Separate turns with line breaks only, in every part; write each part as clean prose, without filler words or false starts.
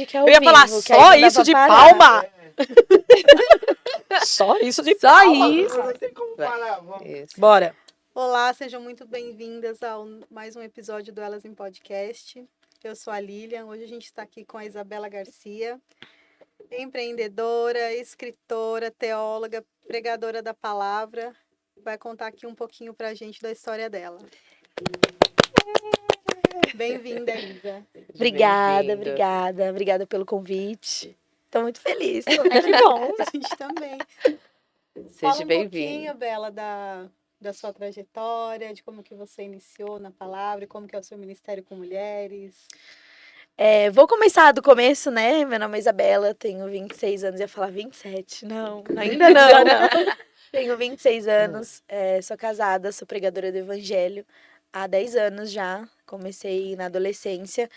Que é ao
Eu ia falar,
vivo, que
só
aí não dá
isso
pra
de
parar.
palma? Só isso de
Só
palma?
isso.
Não tem como parar, vamos.
Isso.
Bora.
Olá, sejam muito bem-vindas a mais um episódio do Elas em Podcast. Eu sou a Lilian, hoje a gente está aqui com a Isabela Garcia, empreendedora, escritora, teóloga, pregadora da palavra. Vai contar aqui um pouquinho para a gente da história dela. Bem-vinda, Isa.
Obrigada,
Bem-vindo.
obrigada pelo convite. Tô muito feliz.
Que bom, a gente também. Fala
Seja
um
bem-vindo.
pouquinho, Bela, da sua trajetória, de como que você iniciou na palavra, e como que é o seu ministério com mulheres.
Vou começar do começo, né? Meu nome é Isabela, tenho 26 anos. Ia falar 27? Não, ainda não. Tenho 26 anos, sou casada, sou pregadora do evangelho há 10 anos já. Comecei na adolescência.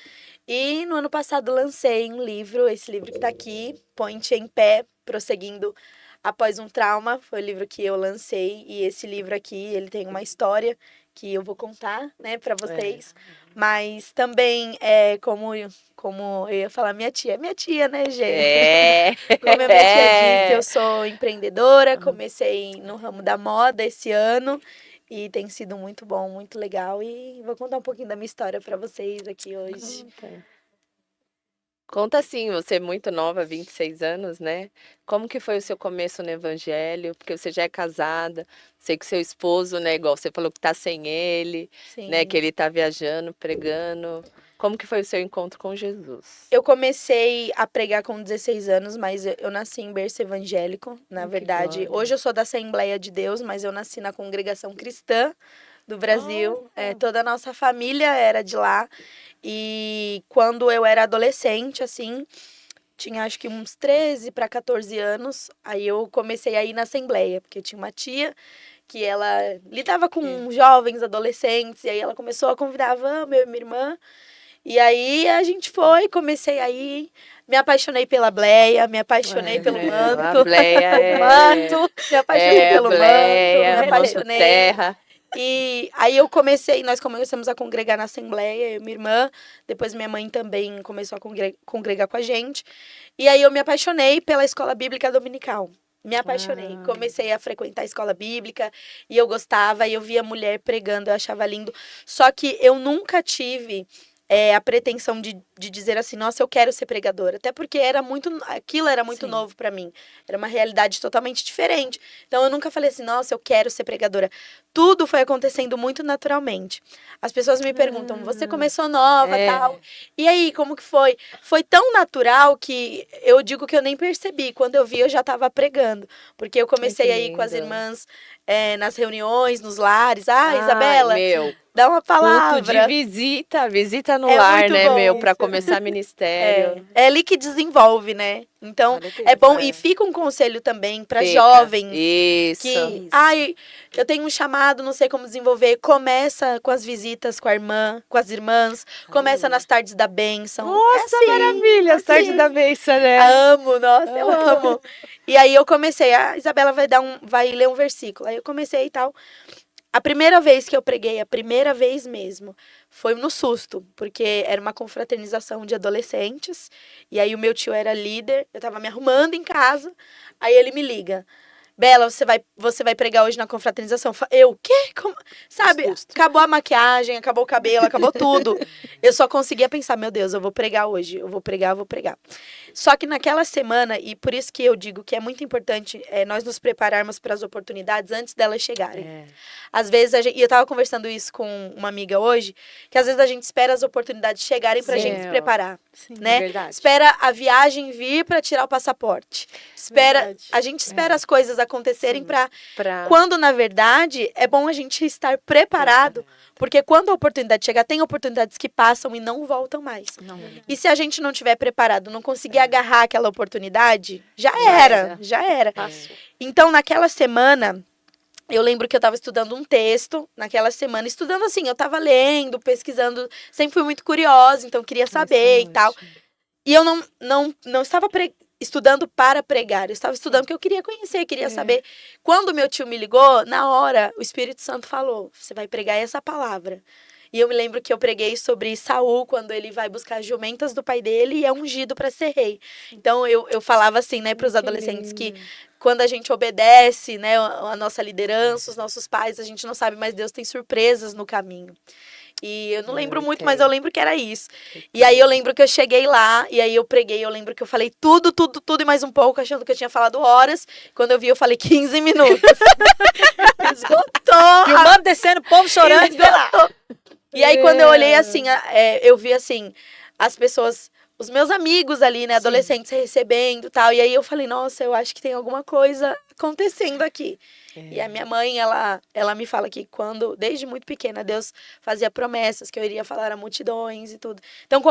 E no ano passado lancei um livro, esse livro que tá aqui, Põe-te em Pé, prosseguindo após um trauma. Foi o livro que eu lancei. E esse livro aqui, ele tem uma história que eu vou contar, né, para vocês. Mas também como eu ia falar, minha tia, né, gente? Como a minha tia disse, eu sou empreendedora, comecei no ramo da moda esse ano e tem sido muito bom, muito legal. E vou contar um pouquinho da minha história para vocês aqui hoje.
Conta assim, você é muito nova, 26 anos, né? Como que foi o seu começo no evangelho? Porque você já é casada, sei que seu esposo, né, igual você falou que tá sem ele,
Sim.
né, que ele tá viajando, pregando. Como que foi o seu encontro com Jesus?
Eu comecei a pregar com 16 anos, mas eu nasci em berço evangélico, na
Que
verdade.
glória.
Hoje eu sou da Assembleia de Deus, mas eu nasci na congregação cristã do Brasil. Toda a nossa família era de lá. E quando eu era adolescente, assim, tinha acho que uns 13 para 14 anos, aí eu comecei a ir na Assembleia, porque tinha uma tia que ela lidava com jovens, adolescentes, e aí ela começou a convidar, vamos, eu e minha irmã. E aí a gente foi, comecei a ir, me apaixonei pela bleia, me apaixonei pelo manto.
A bleia
Manto, me apaixonei pelo manto,
bleia,
me
manto
apaixonei.
terra.
E aí nós começamos a congregar na Assembleia, eu e minha irmã, depois minha mãe também começou a congregar com a gente. E aí eu me apaixonei pela escola bíblica dominical. Me apaixonei. Comecei a frequentar a escola bíblica e eu gostava, e eu via mulher pregando, eu achava lindo. Só que eu nunca tive a pretensão de dizer assim, nossa, eu quero ser pregadora. Até porque aquilo era muito
Sim.
novo pra mim. Era uma realidade totalmente diferente. Então eu nunca falei assim, nossa, eu quero ser pregadora. Tudo foi acontecendo muito naturalmente. As pessoas me perguntam, você começou nova, tal. E aí, como que foi? Foi tão natural que eu digo que eu nem percebi. Quando eu vi, eu já estava pregando. Porque eu comecei
que
a ir com as
lindo.
irmãs nas reuniões, nos lares. Isabela,
Meu,
dá uma
culto
palavra.
de visita no
É
lar,
muito
né,
bom
meu, para
isso.
começar ministério.
É ali que desenvolve, né? Então,
Glória a Deus.
é bom. E fica um conselho também para
Fica.
jovens.
Isso.
Que, eu tenho um chamado, não sei como desenvolver. Começa com as visitas com a irmã, com as irmãs. Começa nas tardes da bênção.
Nossa,
assim,
maravilha, as tardes da bênção, né?
Amo, nossa, eu amo. E aí eu comecei, a Isabela vai ler um versículo. Aí eu comecei e tal. A primeira vez que eu preguei, a primeira vez mesmo, foi no susto, porque era uma confraternização de adolescentes, e aí o meu tio era líder, eu tava me arrumando em casa, aí ele me liga, Bela, você vai pregar hoje na confraternização. Eu, o quê? Como? Sabe, acabou a maquiagem, acabou o cabelo, acabou tudo. Eu só conseguia pensar, meu Deus, eu vou pregar hoje, eu vou pregar. Só que naquela semana, e por isso que eu digo que é muito importante nós nos prepararmos para as oportunidades antes delas chegarem. Às vezes, e eu tava conversando isso com uma amiga hoje, que às vezes a gente espera as oportunidades chegarem pra gente se preparar, né?
É verdade.
Espera a viagem vir pra tirar o passaporte.
Verdade.
A gente espera as coisas acontecerem pra...
Pra...
Quando, na verdade, é bom a gente estar preparado, porque quando a oportunidade chegar, tem oportunidades que passam e não voltam mais. E se a gente não tiver preparado, não conseguir agarrar aquela oportunidade, já era.
Passou.
Então, naquela semana, eu lembro que eu estava estudando um texto, naquela semana, estudando assim, eu estava lendo, pesquisando, sempre fui muito curiosa, então queria saber e tal. E eu não estava estudando para pregar, eu estava estudando porque eu queria conhecer, queria saber. Quando meu tio me ligou, na hora, o Espírito Santo falou, você vai pregar essa palavra. E eu me lembro que eu preguei sobre Saul, quando ele vai buscar as jumentas do pai dele e é ungido para ser rei. Então eu falava assim, né, para os adolescentes que quando a gente obedece, né, a nossa liderança, os nossos pais, a gente não sabe, mas Deus tem surpresas no caminho. E eu não lembro muito, mas eu lembro que era isso. E aí eu lembro que eu cheguei lá, e aí eu preguei, eu lembro que eu falei tudo e mais um pouco, achando que eu tinha falado horas. Quando eu vi, eu falei 15 minutos. Esgotou!
E o mano descendo, o povo chorando.
Esgotou. E aí quando eu olhei assim, eu vi assim, as pessoas, os meus amigos ali, né, adolescentes recebendo e tal. E aí eu falei, nossa, eu acho que tem alguma coisa acontecendo aqui. E a minha mãe, ela me fala que desde muito pequena, Deus fazia promessas que eu iria falar a multidões e tudo. Então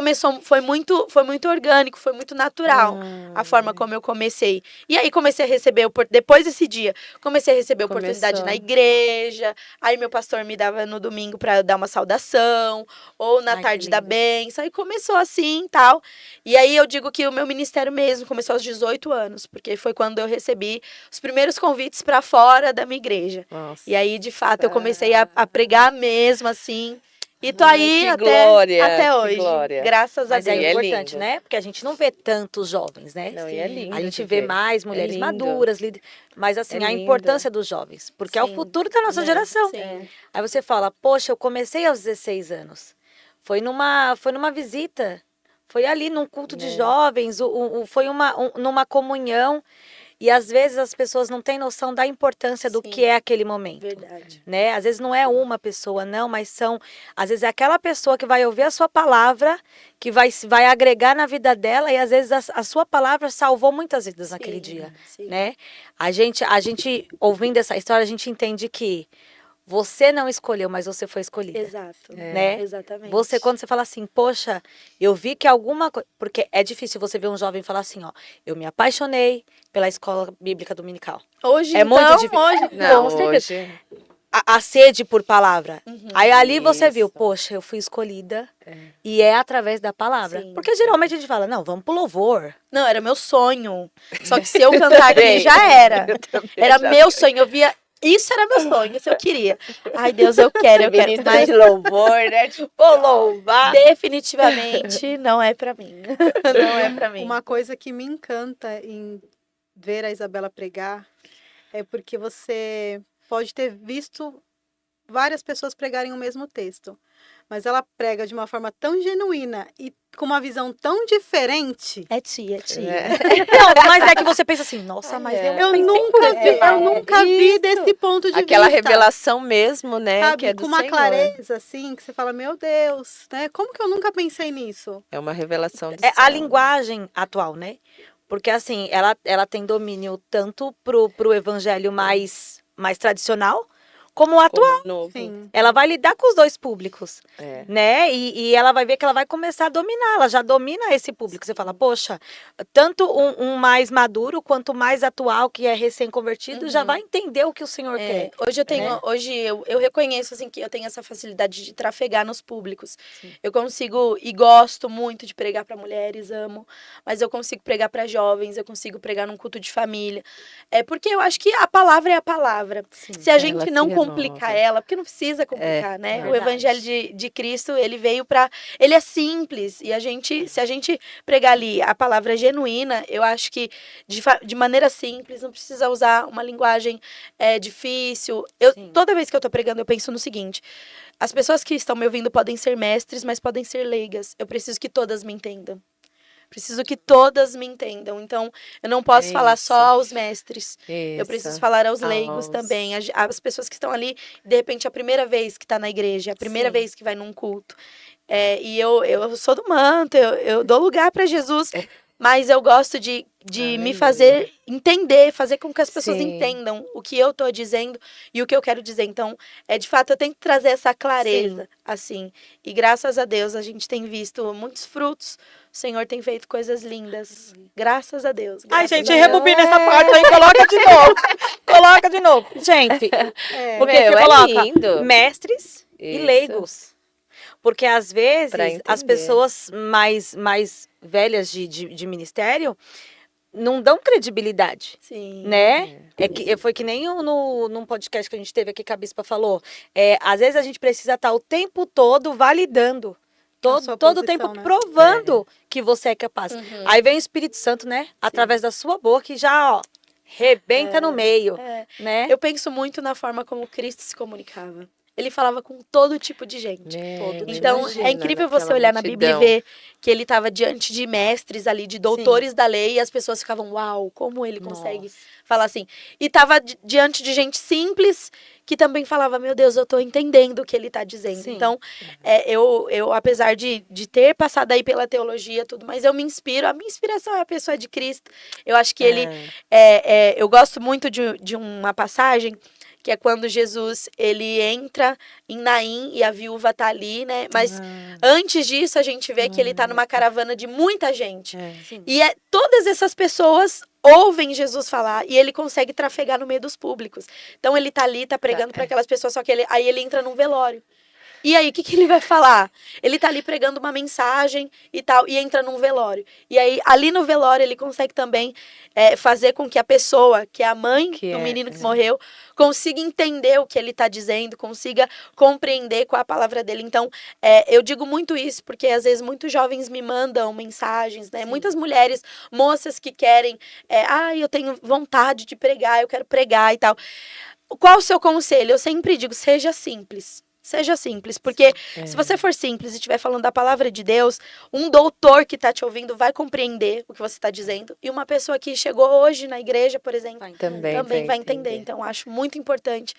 foi muito orgânico, foi muito natural a forma como eu comecei. E aí comecei a receber, depois desse dia, comecei a receber oportunidade na igreja. Aí meu pastor me dava no domingo para dar uma saudação, ou na tarde da bênção. Aí começou assim e tal. E aí eu digo que o meu ministério mesmo começou aos 18 anos, porque foi quando eu recebi os primeiros convites para fora da minha igreja.
Nossa.
E aí, de fato, eu comecei a pregar mesmo, assim. E tô aí
que
até
que
hoje.
glória.
Graças a
Mas
Deus.
é
é
importante,
lindo.
né? Porque a gente não vê tantos jovens, né?
Não, e é lindo.
A gente
de
vê
ver.
mais mulheres
lindo.
maduras, mas assim,
É
a
lindo.
importância dos jovens, porque é o
Sim.
futuro da nossa geração.
Sim.
Aí você fala, poxa, eu comecei aos 16 anos. Foi numa visita, foi ali num culto de jovens, foi numa comunhão. E às vezes as pessoas não têm noção da importância do
Sim.
que é aquele momento.
Verdade.
Né? Às vezes não é uma pessoa, não, mas às vezes é aquela pessoa que vai ouvir a sua palavra, que vai agregar na vida dela, e às vezes a sua palavra salvou muitas vidas naquele dia,
Sim.
né? A gente ouvindo essa história, a gente entende que você não escolheu, mas você foi escolhida.
Exato.
Né?
Exatamente.
Você, quando você fala assim, poxa, eu vi que alguma coisa... Porque é difícil você ver um jovem falar assim, ó, eu me apaixonei pela escola bíblica dominical.
Hoje,
É muito
então,
difícil.
hoje,
Não,
Com certeza.
hoje...
A sede por palavra. Aí ali você viu,
Isso.
poxa, eu fui escolhida e é através da palavra.
Sim.
Porque geralmente a gente fala, não, vamos pro louvor.
Não, era meu sonho. Só que se eu cantar aqui, já era. Era meu sonho. Eu via... Isso era meu sonho, isso eu queria. Ai, Deus, eu quero.
Ministra
Mas
de louvor, né?
Vou louvar.
definitivamente não é pra mim. Não é pra mim.
Uma coisa que me encanta em ver a Isabela pregar é porque você pode ter visto várias pessoas pregarem o mesmo texto, mas ela prega de uma forma tão genuína e com uma visão tão diferente.
É tia.
Não, mas é que você pensa assim, nossa, mas
Eu nunca vi desse ponto de
Aquela
vista.
revelação mesmo, né?
Sabe,
que é do
com uma
Senhor.
clareza, assim, que você fala, meu Deus, né? Como que eu nunca pensei nisso?
É uma revelação do
É a
céu.
linguagem atual, né? Porque assim, ela tem domínio tanto pro evangelho mais tradicional, como o atual.
Como novo.
Sim.
Ela vai lidar com os dois públicos,
É.
né? E ela vai ver que ela vai começar a dominar, ela já domina esse público. Você fala, poxa, tanto um mais maduro quanto mais atual, que é recém-convertido, já vai entender o que o Senhor quer.
Hoje eu reconheço assim que eu tenho essa facilidade de trafegar nos públicos. Eu consigo e gosto muito de pregar para mulheres, amo, mas eu consigo pregar para jovens, eu consigo pregar num culto de família. É porque eu acho que a palavra é a palavra. Se a gente
ela
não
se
complicar
renova.
ela, porque não precisa complicar, né? O
verdade.
evangelho de Cristo, ele veio para, ele é simples e se a gente pregar ali a palavra genuína, eu acho que de maneira simples, não precisa usar uma linguagem difícil. Toda vez que eu tô pregando, eu penso no seguinte: as pessoas que estão me ouvindo podem ser mestres, mas podem ser leigas. Eu preciso que todas me entendam. Preciso que todas me entendam. Então, eu não posso falar só aos mestres. Eu preciso falar aos leigos também. As pessoas que estão ali, de repente, a primeira vez que está na igreja, a primeira vez que vai num culto. E eu sou do manto, eu dou lugar para Jesus. Mas eu gosto de me fazer entender, fazer com que as pessoas entendam o que eu tô dizendo e o que eu quero dizer. Então, de fato, eu tenho que trazer essa clareza, assim. E graças a Deus, a gente tem visto muitos frutos. O Senhor tem feito coisas lindas. Graças a Deus.
Ai, gente,
graças a Deus.
rebobina essa parte aí, coloca de novo. Coloca de novo. Gente, porque
Meu,
você
é
coloca
lindo.
mestres e
Isso.
leigos. Porque às vezes
Pra
as
entender.
pessoas mais velhas de ministério não dão credibilidade.
Sim.
Né? Foi que nem num podcast que a gente teve aqui que a Bispa falou. Às vezes a gente precisa estar o tempo todo validando.
sua
Todo o
posição,
tempo
né?
provando que você é capaz.
Uhum.
Aí vem o Espírito Santo, né? Através da sua boca e já, ó, rebenta no meio,
É.
né?
Eu penso muito na forma como Cristo se comunicava. Ele falava com todo tipo de gente. Então,
Imagina,
é incrível você
naquela
olhar na Bíblia e
multidão.
ver que ele estava diante de mestres ali, de doutores da lei, e as pessoas ficavam, uau, como ele consegue
Nossa.
falar assim. E estava diante de gente simples que também falava, meu Deus, eu estou entendendo o que ele está dizendo.
Sim.
Então, eu apesar de ter passado aí pela teologia e tudo, mas eu me inspiro, a minha inspiração é a pessoa de Cristo. Eu acho que ele, eu gosto muito de uma passagem, que é quando Jesus, ele entra em Naim e a viúva tá ali, né? Mas antes disso, a gente vê que ele tá numa caravana de muita gente.
Sim.
E todas essas pessoas ouvem Jesus falar e ele consegue trafegar no meio dos públicos. Então ele tá ali, tá pregando para aquelas pessoas, só que aí ele entra num velório. E aí, o que ele vai falar? Ele tá ali pregando uma mensagem e tal, e entra num velório. E aí, ali no velório, ele consegue também fazer com que a pessoa, que é a mãe do menino que morreu, consiga entender o que ele tá dizendo, consiga compreender qual é a palavra dele. Então, eu digo muito isso, porque às vezes muitos jovens me mandam mensagens, né? Muitas mulheres, moças que querem, eu tenho vontade de pregar, eu quero pregar e tal. Qual o seu conselho? Eu sempre digo, seja simples. Seja simples, porque se você for simples e estiver falando da palavra de Deus, um doutor que está te ouvindo vai compreender o que você está dizendo. E uma pessoa que chegou hoje na igreja, por exemplo, também vai entender. Então, acho muito importante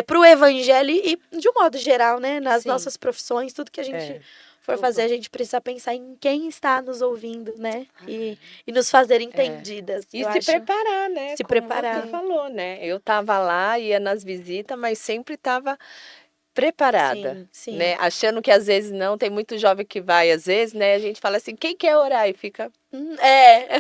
para o evangelho e, de um modo geral, né, nas nossas profissões, tudo que a gente for fazer, a gente precisa pensar em quem está nos ouvindo, né? E nos fazer entendidas.
E se preparar, né?
Se
Como
preparar.
você falou, né? Eu tava lá, ia nas visitas, mas sempre tava preparada,
Sim.
né? Achando que às vezes não, tem muito jovem que vai, às vezes, né? A gente fala assim, quem quer orar? E fica...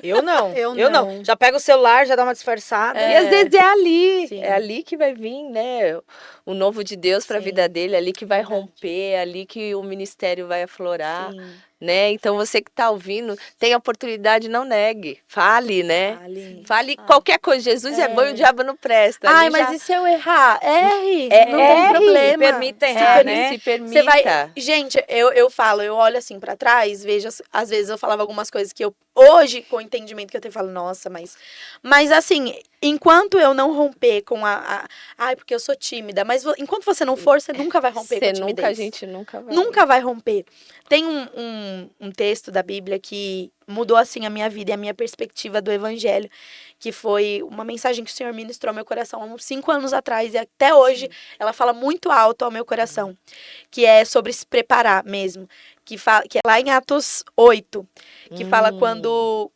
Eu não.
Eu
Eu não. Já pega o celular, já dá uma disfarçada.
E às vezes é ali,
Sim.
é ali que vai vir, né? O novo de Deus para a vida dele, é ali que vai romper, é ali que o ministério vai aflorar.
Sim.
Né? Então você que está ouvindo, tem a oportunidade, não negue. Fale, né? Fale qualquer coisa. Jesus é bom e o diabo não presta.
Ai,
Ali
mas
já-
e se eu errar? Erre.
É,
Não tem
erre,
problema.
se permita errar, né?
Se permita.
Você vai... Gente, eu falo, eu olho assim pra trás, vejo, às vezes eu falava algumas coisas que eu, hoje, com o entendimento que eu tenho, falo, nossa, mas assim, enquanto eu não romper com ai, porque eu sou tímida, mas enquanto você não for, você nunca vai romper com a timidez.
A gente nunca vai.
Nunca vai romper. Tem um texto da Bíblia que mudou, assim, a minha vida e a minha perspectiva do evangelho, que foi uma mensagem que o Senhor ministrou ao meu coração há uns 5 anos atrás, e até hoje ela fala muito alto ao meu coração, que é sobre se preparar mesmo, que é lá em Atos 8, que fala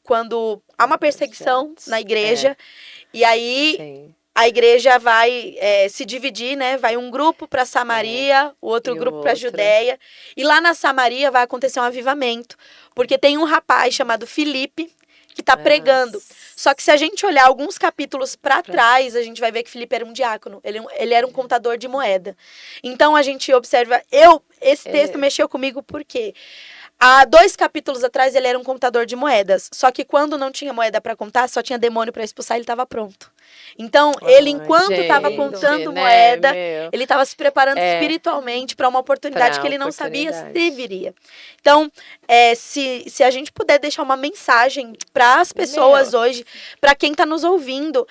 quando há uma perseguição na igreja, e aí...
Sim.
A igreja vai se dividir, né? Vai um grupo para Samaria, o outro grupo para Judéia. E lá na Samaria vai acontecer um avivamento. Porque tem um rapaz chamado Filipe que está pregando. Só que se a gente olhar alguns capítulos para trás, a gente vai ver que Filipe era um diácono. Ele era um contador de moeda. Então a gente observa... Esse texto mexeu comigo porque... Há 2 capítulos atrás ele era um contador de moedas. Só que quando não tinha moeda para contar, só tinha demônio para expulsar, ele estava pronto. Então, ele, enquanto estava contando moeda, ele estava se preparando espiritualmente para uma oportunidade que ele não sabia se viria. Então, se a gente puder deixar uma mensagem para as pessoas hoje, para quem está nos ouvindo,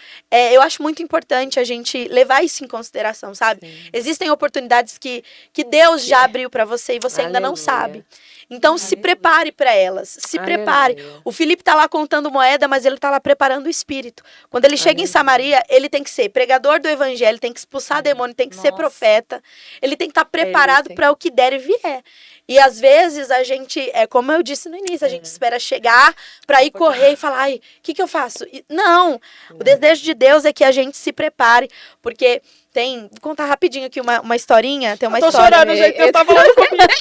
eu acho muito importante a gente levar isso em consideração, sabe? Sim. Existem oportunidades que Deus já abriu para você e você ainda não sabe. Então, se prepare para elas. Se prepare. O Filipe está lá contando moeda, mas ele está lá preparando o espírito. Quando ele chega em Samaria, ele tem que ser pregador do evangelho, tem que expulsar demônio, tem que ser profeta. Ele tem que estar preparado para o que der e vier. E às vezes a gente, como eu disse no início, a gente espera chegar para ir correr e falar, ai, o que eu faço? Não, o desejo de Deus é que a gente se prepare, porque vou contar rapidinho aqui uma historinha. Tem uma história.
Tô chorando, gente, eu tava falando comigo.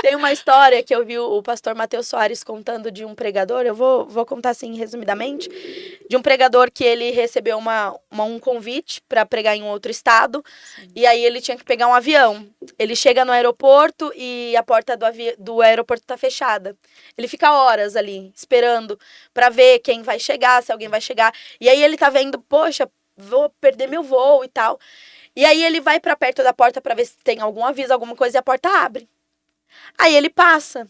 Tem uma história que eu vi o pastor Matheus Soares contando de um pregador, eu vou contar assim resumidamente, de um pregador que ele recebeu um convite para pregar em um outro estado, e aí ele tinha que pegar um avião. Ele chega no aeroporto e a porta do aeroporto tá fechada. Ele fica horas ali, esperando para ver quem vai chegar, se alguém vai chegar. E aí ele tá vendo, poxa, vou perder meu voo e tal. E aí ele vai para perto da porta para ver se tem algum aviso, alguma coisa, e a porta abre. Aí ele passa.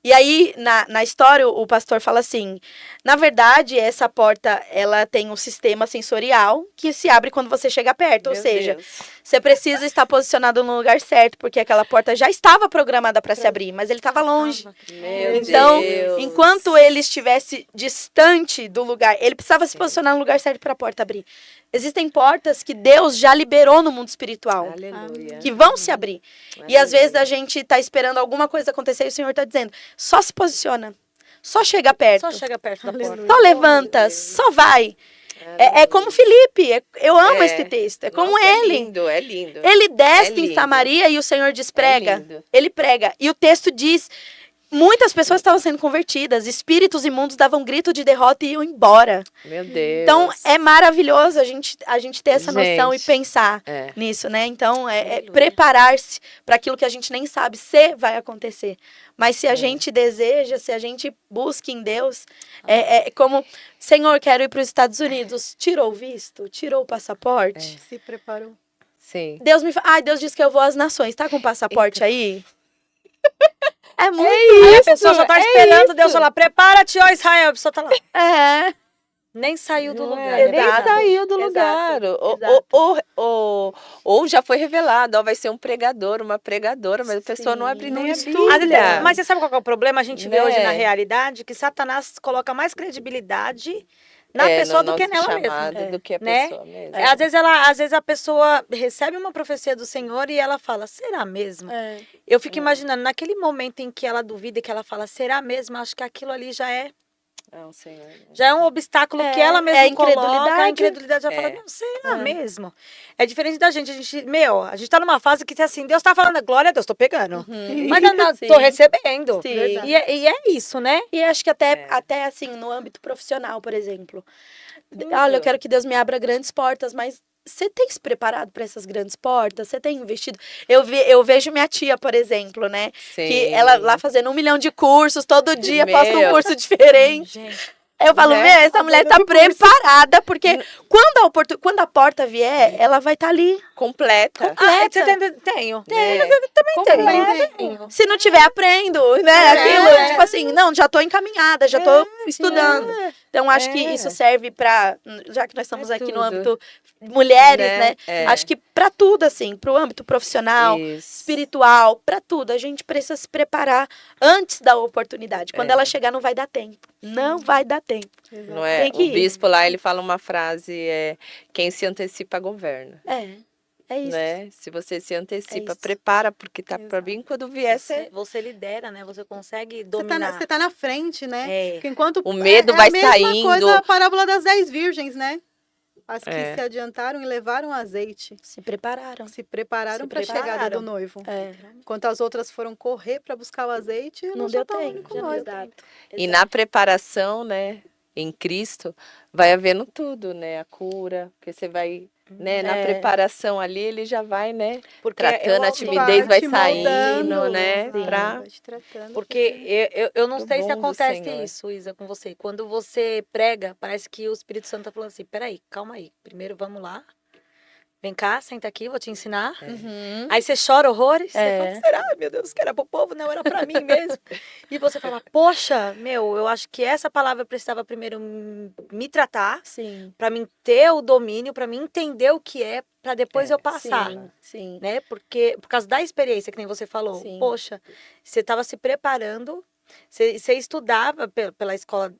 E aí, na história, o pastor fala assim, na verdade, essa porta, ela tem um sistema sensorial que se abre quando você chega perto, ou
Meu
seja,
Deus.
você precisa estar posicionado no lugar certo, porque aquela porta já estava programada para se abrir, mas ele estava longe.
Meu
Então,
Deus.
enquanto ele estivesse distante do lugar, ele precisava se posicionar no lugar certo para a porta abrir. Existem portas que Deus já liberou no mundo espiritual,
Aleluia.
que vão se abrir. E às vezes
Aleluia.
a gente tá esperando alguma coisa acontecer e o Senhor tá dizendo, só se posiciona, só chega perto,
Só chega perto da porta.
só levanta, só vai. É como Filipe, eu amo esse texto, é como
Nossa,
ele.
É lindo, é lindo.
Ele desce em
lindo.
Samaria e o Senhor diz, prega.
lindo.
Ele prega. E o texto diz, muitas pessoas estavam sendo convertidas, espíritos imundos davam grito de derrota e iam embora.
Meu Deus.
Então, é maravilhoso a gente ter essa noção e
Gente,
pensar
é.
nisso, né? Então, é
Aleluia.
preparar-se para aquilo que a gente nem sabe se vai acontecer. Mas se a gente deseja, se a gente busca em Deus, é como, Senhor, quero ir para os Estados Unidos. Tirou o visto? Tirou o passaporte?
Se preparou.
Sim.
Deus disse que eu vou às nações. Tá com o passaporte aí? É muito
Aí a pessoa só tá
é
esperando
isso.
Deus falar, prepara-te, ó Israel. A pessoa tá lá.
É.
Nem saiu do
Não
lugar.
é,
né?
nem saiu do
Exato,
lugar.
exato.
Ou já foi revelado, ó, vai ser um pregador, uma pregadora, mas a pessoa não abre nem a
Às vezes-
Bíblia.
Mas você sabe qual que é o problema? A gente vê
Né?
hoje na realidade que Satanás coloca mais credibilidade na
É,
pessoa
no
do que
nosso
nela
chamado,
mesma.
do que a
né?
pessoa mesmo.
Às vezes a pessoa recebe uma profecia do Senhor e ela fala, será mesmo?
É.
Eu fico imaginando, naquele momento em que ela duvida e que ela fala, será mesmo? Acho que aquilo ali já é
Não, Senhor.
um obstáculo
É,
que ela mesma
é a incredulidade.
coloca. A incredulidade já fala,
É.
não, será mesmo? É diferente da gente. A gente tá numa fase que assim, Deus tá falando, glória a Deus, tô pegando. Mas não,
Sim.
tô recebendo.
Sim.
Verdade.
E é isso, né?
E acho que
É.
até assim, no âmbito profissional, por exemplo.
Tudo.
Olha, eu quero que Deus me abra grandes portas, mas você tem se preparado para essas grandes portas? Você tem investido? Eu vejo minha tia, por exemplo, né?
Sim.
Que ela lá fazendo 1 milhão de cursos, todo dia posta um
Meu.
curso diferente.
Gente.
Eu falo,
Né?
essa mulher tá preparada, porque quando a porta vier, ela vai estar ali.
Completa.
Você tenho.
Né?
Tenho.
Se não tiver, aprendo, né? Aquilo, tipo assim, não, já tô encaminhada, já tô estudando. Então, acho que isso serve pra, já que nós estamos aqui no
tudo.
âmbito mulheres, né?
É.
Acho que pra tudo, assim, pro âmbito profissional,
Isso.
espiritual, pra tudo, a gente precisa se preparar antes da oportunidade. Quando ela chegar, não vai dar tempo. Não vai dar tempo.
Não é?
Tem que
O
ir.
bispo lá, ele fala uma frase, quem se antecipa governa.
É isso.
Né? Se você se antecipa,
isso.
prepara, porque tá pra vir, quando vier,
Você lidera, né? Você consegue
Você
dominar.
tá na frente, né?
É.
Porque enquanto
O medo
é
vai
a mesma
saindo.
coisa a parábola das 10 virgens, né? As que
É.
se adiantaram e levaram azeite.
Se prepararam.
Se prepararam
Se
para a chegada
prepararam.
do noivo.
É.
Enquanto as outras foram correr para buscar o azeite,
Não
elas
deu
já estavam
tempo.
indo com
Já
nós.
não deu tempo.
E na preparação, né, em Cristo, vai havendo tudo, né? A cura, porque você vai, né, na
É.
preparação ali, ele já vai, né,
Porque
tratando, a
eu-
timidez vai
te
saindo,
moldando,
né,
sim,
pra...
vai te tratando.
Porque eu não
Do
sei se
bom do
acontece
Senhor.
isso, Isa, com você. Quando você prega, parece que o Espírito Santo tá falando assim, peraí, calma aí. Primeiro vamos lá. Vem cá, senta aqui, vou te ensinar.
Uhum.
Aí você chora horrores. Você
É.
fala, será, meu Deus, que era pro povo? Não, era pra mim mesmo. E você fala, poxa, eu acho que essa palavra precisava primeiro me tratar,
Sim.
pra mim ter o domínio, pra mim entender o que é, pra depois eu passar.
Sim.
Né? Porque, por causa da experiência, que nem você falou.
Sim.
Poxa, você estava se preparando, você estudava pela escola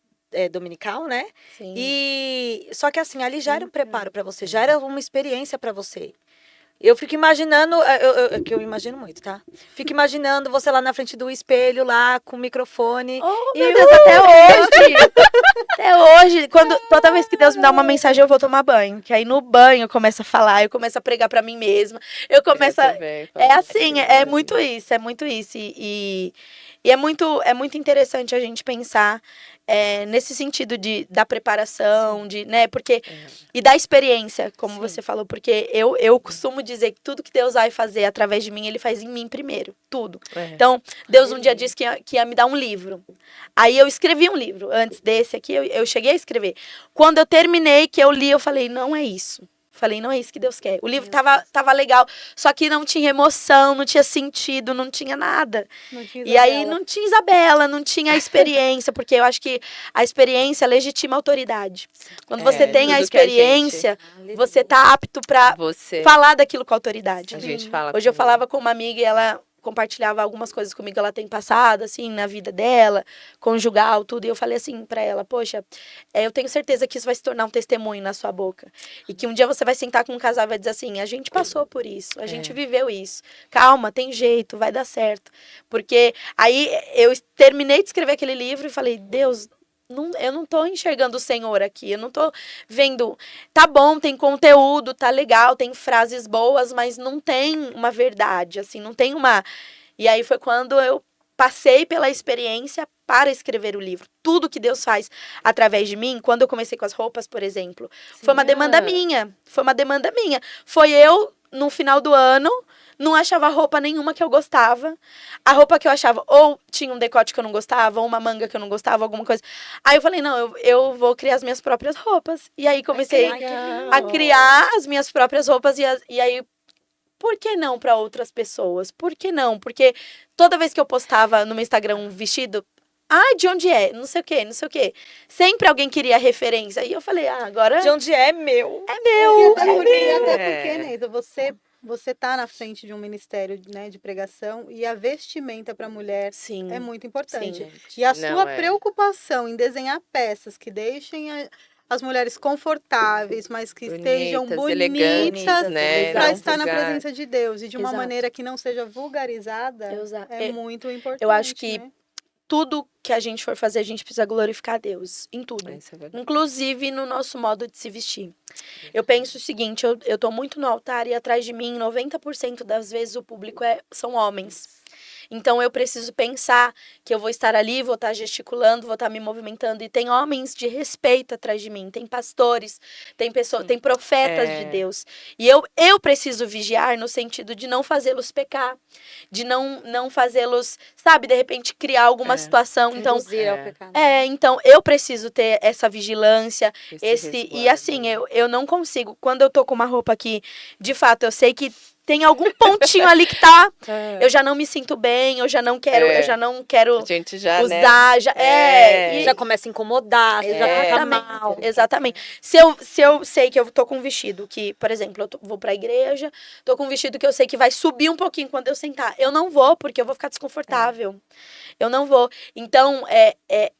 dominical, né?
Sim.
E só que assim, ali já era um preparo para você, já era uma experiência para você. Eu fico imaginando, que eu imagino muito, tá? Fico imaginando você lá na frente do espelho, lá com o microfone.
Oh, meu Deus, até hoje! Até hoje, toda vez que Deus me dá uma mensagem, eu vou tomar banho. Que aí no banho eu começo a falar, eu começo a pregar pra mim mesma. Eu começo a... É assim, é muito isso, é muito isso. E é muito interessante a gente pensar nesse sentido da preparação, né? Porque, e da experiência, como você falou, porque eu costumo dizer que tudo que Deus vai fazer através de mim, Ele faz em mim primeiro, tudo. Então, Deus um dia disse que ia me dar um livro. Aí eu escrevi um livro, antes desse aqui, eu cheguei a escrever. Quando eu terminei, que eu li, eu falei, não é isso. Falei, não é isso que Deus quer. O livro tava legal, só que não tinha emoção, não tinha sentido, não tinha nada. E aí não tinha Isabela, não tinha a experiência, porque eu acho que a experiência legitima a autoridade. Quando você tem a experiência, você tá apto para falar daquilo com a autoridade.
A gente fala
Hoje eu falava com uma amiga e ela compartilhava algumas coisas comigo que ela tem passado, assim, na vida dela, conjugal, tudo. E eu falei assim pra ela, poxa, eu tenho certeza que isso vai se tornar um testemunho na sua boca. E que um dia você vai sentar com um casal e vai dizer assim, a gente passou por isso, a gente viveu isso. Calma, tem jeito, vai dar certo. Porque aí eu terminei de escrever aquele livro e falei, Deus... eu não tô enxergando o Senhor aqui, eu não tô vendo, tá bom, tem conteúdo, tá legal, tem frases boas, mas não tem uma verdade, assim, não tem uma... E aí foi quando eu passei pela experiência para escrever o livro. Tudo que Deus faz através de mim, quando eu comecei com as roupas, por exemplo, foi uma demanda minha, Foi eu, no final do ano, não achava roupa nenhuma que eu gostava. A roupa que eu achava, ou tinha um decote que eu não gostava, ou uma manga que eu não gostava, alguma coisa. Aí eu falei, não, eu vou criar as minhas próprias roupas. E aí comecei a criar as minhas próprias roupas. E aí, por que não para outras pessoas? Por que não? Porque toda vez que eu postava no meu Instagram um vestido, de onde é? Não sei o quê, não sei o quê. Sempre alguém queria referência. E eu falei, agora...
De onde é meu.
É meu.
Até porque, Neida, você tá na frente de um ministério, né, de pregação e a vestimenta para a mulher é muito importante.
Sim,
e a sua preocupação em desenhar peças que deixem as mulheres confortáveis, mas que estejam bonitas,
né,
para estar na presença de Deus e de uma maneira que não seja vulgarizada, é muito importante.
Eu acho que tudo que a gente for fazer, a gente precisa glorificar a Deus, em tudo. Inclusive no nosso modo de se vestir. Eu penso o seguinte, eu tô muito no altar e atrás de mim, 90% das vezes o público são homens. Então eu preciso pensar que eu vou estar ali, vou estar gesticulando, vou estar me movimentando. E tem homens de respeito atrás de mim, tem pastores, tem pessoas, tem profetas de Deus. E eu preciso vigiar no sentido de não fazê-los pecar, de não fazê-los, sabe, de repente criar alguma situação. Então,
ao pecado.
Então eu preciso ter essa vigilância, e assim, eu não consigo. Quando eu tô com uma roupa que, de fato, eu sei que tem algum pontinho ali que tá. Eu já não me sinto bem, eu já não quero
a gente já,
usar.
Né?
Já começa a incomodar, já fica mal.
Exatamente. Se eu sei que eu tô com um vestido que, por exemplo, eu vou pra igreja, tô com um vestido que eu sei que vai subir um pouquinho quando eu sentar. Eu não vou, porque eu vou ficar desconfortável. Eu não vou. Então,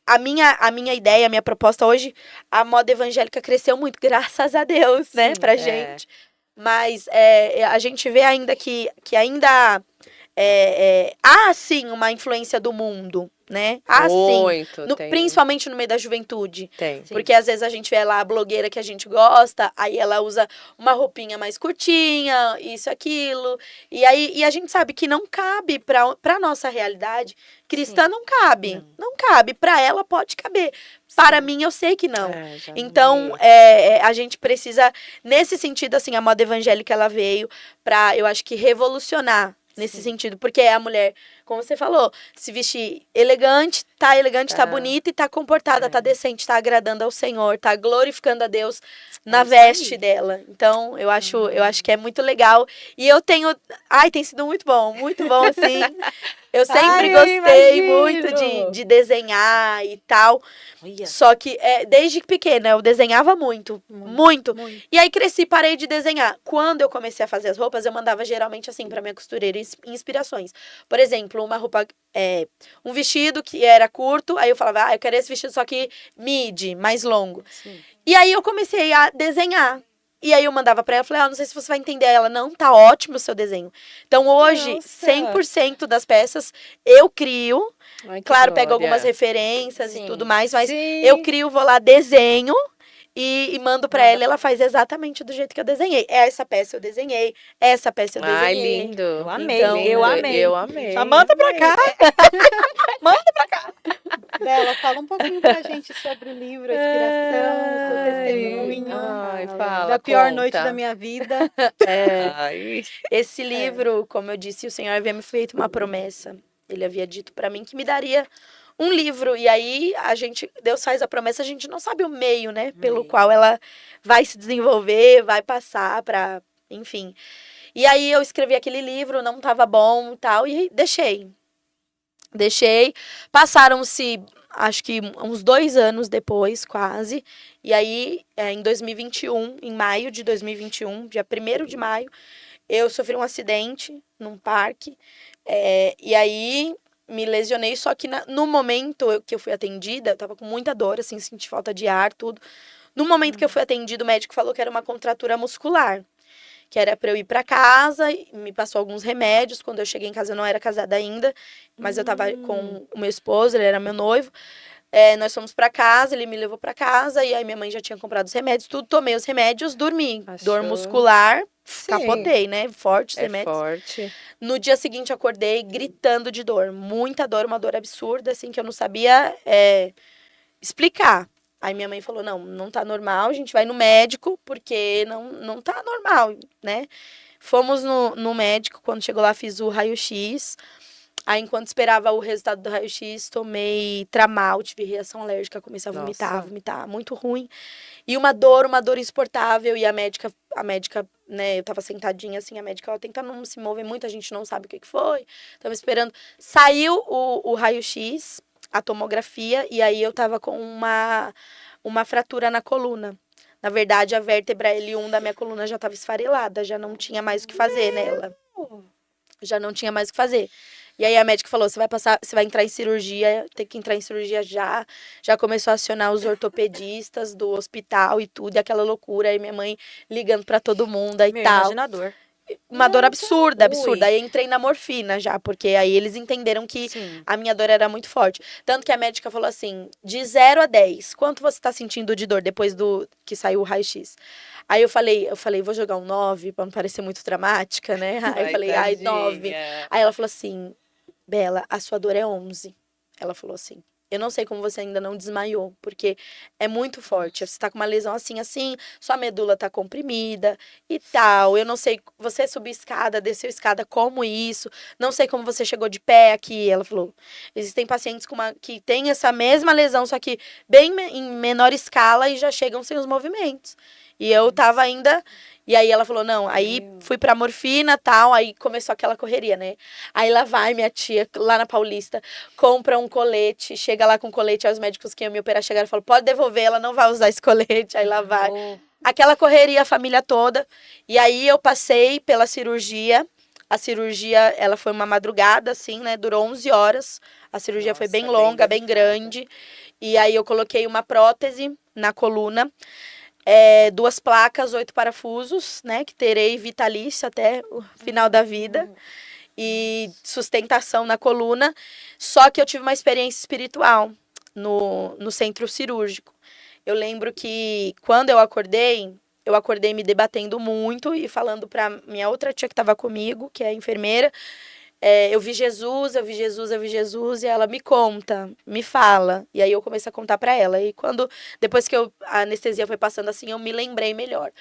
a minha ideia, a minha proposta hoje, a moda evangélica cresceu muito, graças a Deus, né, pra gente. Mas a gente vê ainda que ainda há, sim, uma influência do mundo, né?
Muito,
principalmente no meio da juventude.
Tem.
Porque às vezes a gente vê lá a blogueira que a gente gosta, aí ela usa uma roupinha mais curtinha, isso, aquilo. E a gente sabe que não cabe pra nossa realidade. Cristã não cabe. Não cabe. Pra ela pode caber. Para mim, eu sei que não. Então, a gente precisa, nesse sentido, assim, a moda evangélica, ela veio pra, eu acho que, revolucionar nesse sentido. Porque a mulher, como você falou, se vestir elegante, tá bonita e tá comportada, tá decente, tá agradando ao Senhor, tá glorificando a Deus na veste dela. Então, eu acho que é muito legal. E eu tenho... tem sido muito bom, assim. Eu sempre gostei muito de desenhar e tal. Só que desde pequena eu desenhava muito. E aí cresci, parei de desenhar. Quando eu comecei a fazer as roupas, eu mandava geralmente assim pra minha costureira inspirações. Por exemplo, uma roupa, um vestido que era curto, aí eu falava, eu quero esse vestido só que midi, mais longo. E aí eu comecei a desenhar. E aí eu mandava pra ela, falei, não sei se você vai entender. Ela, não, tá ótimo o seu desenho. Então hoje,
Nossa.
100% das peças eu crio.
Ai, que
Claro, pego
glória.
algumas referências
Sim.
e tudo mais, mas
Sim.
eu crio, vou lá, desenho e mando pra ela e ela faz exatamente do jeito que eu desenhei. Essa peça eu desenhei, essa peça eu
Ai,
desenhei.
lindo.
Eu amei,
Então,
eu amei.
Eu amei.
Já manda pra cá.
Bela, fala um pouquinho pra gente sobre o livro, a inspiração, seu testemunho.
Ai, fala,
Da pior
conta.
noite da minha vida.
Ai.
Esse livro, como eu disse, o Senhor havia me feito uma promessa. Ele havia dito pra mim que me daria um livro. E aí, Deus faz a promessa, a gente não sabe o meio, né? Pelo qual ela vai se desenvolver, vai passar pra... Enfim. E aí, eu escrevi aquele livro, não tava bom e tal, e deixei. Passaram-se, acho que uns 2 anos depois, quase. E aí, em 2021, em maio de 2021, dia 1º de maio, eu sofri um acidente num parque. E aí, me lesionei. Só que no momento que eu fui atendida, eu tava com muita dor, assim, senti falta de ar, tudo. No momento que eu fui atendida, o médico falou que era uma contratura muscular. Que era pra eu ir pra casa, me passou alguns remédios. Quando eu cheguei em casa, eu não era casada ainda, mas eu tava com o meu esposo, ele era meu noivo. Nós fomos pra casa, ele me levou pra casa, e aí minha mãe já tinha comprado os remédios, tudo. Tomei os remédios, dormi. Dor
Achou?
muscular,
Sim.
capotei, né? Fortes
É
remédios.
forte.
No dia seguinte, acordei gritando de dor. Muita dor, uma dor absurda, assim, que eu não sabia explicar. Aí minha mãe falou, não tá normal, a gente vai no médico, porque não tá normal, né? Fomos no médico, quando chegou lá, fiz o raio-x. Aí, enquanto esperava o resultado do raio-x, tomei Tramal, tive reação alérgica, comecei a vomitar, muito ruim. E uma dor insuportável, e a médica, né, eu tava sentadinha assim, a médica, ela tenta não se mover muito, a gente não sabe o que foi. Tava esperando. Saiu o raio-x, a tomografia, e aí eu tava com uma fratura na coluna. Na verdade, a vértebra L1 da minha coluna já estava esfarelada, já não tinha mais o que fazer nela. Já não tinha mais o que fazer. E aí a médica falou, você vai entrar em cirurgia, tem que entrar em cirurgia já. Já começou a acionar os ortopedistas do hospital e tudo, e aquela loucura. Aí minha mãe ligando pra todo mundo e tal.
Imaginador.
Uma dor absurda.
Ui.
Aí entrei na morfina já, porque aí eles entenderam que
Sim.
a minha dor era muito forte. Tanto que a médica falou assim, de 0 a 10, quanto você tá sentindo de dor depois do que saiu o raio-x? Aí eu falei, vou jogar um 9, pra não parecer muito dramática, né? Aí eu falei, 9. Aí ela falou assim, Bela, a sua dor é 11. Ela falou assim, eu não sei como você ainda não desmaiou, porque é muito forte. Você tá com uma lesão assim, sua medula tá comprimida e tal. Eu não sei, você subiu escada, desceu escada, como isso? Não sei como você chegou de pé aqui. Ela falou, existem pacientes que têm essa mesma lesão, só que bem em menor escala e já chegam sem os movimentos. E eu tava ainda... E aí ela falou, não, aí fui pra morfina e tal, aí começou aquela correria, né? Aí lá vai minha tia, lá na Paulista, compra um colete, chega lá com o colete, aí os médicos que iam me operar chegaram e falaram, pode devolver, ela não vai usar esse colete, aí lá vai. Aquela correria, a família toda. E aí eu passei pela cirurgia, a cirurgia, ela foi uma madrugada, assim, né? Durou 11 horas, a cirurgia foi bem longa, bem grande. E aí eu coloquei uma prótese na coluna, 2 placas, 8 parafusos, né? Que terei vitalício até o final da vida. E sustentação na coluna. Só que eu tive uma experiência espiritual no centro cirúrgico. Eu lembro que quando eu acordei me debatendo muito e falando pra minha outra tia que estava comigo, que é enfermeira, eu vi Jesus, e ela me conta, me fala. E aí eu comecei a contar pra ela. E depois que a anestesia foi passando assim, eu me lembrei melhor.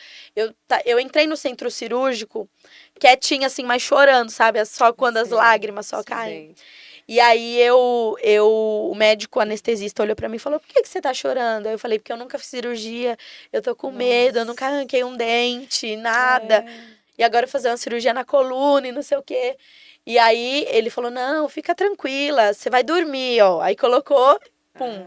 Eu entrei no centro cirúrgico quietinha assim, mas chorando, sabe? Só quando as lágrimas só caem. E aí o médico anestesista olhou pra mim e falou, por que você tá chorando? Aí eu falei, porque eu nunca fiz cirurgia, eu tô com medo, eu nunca arranquei um dente, nada. E agora eu vou fazer uma cirurgia na coluna e não sei o quê. E aí ele falou, não, fica tranquila, você vai dormir, ó. Aí colocou, pum.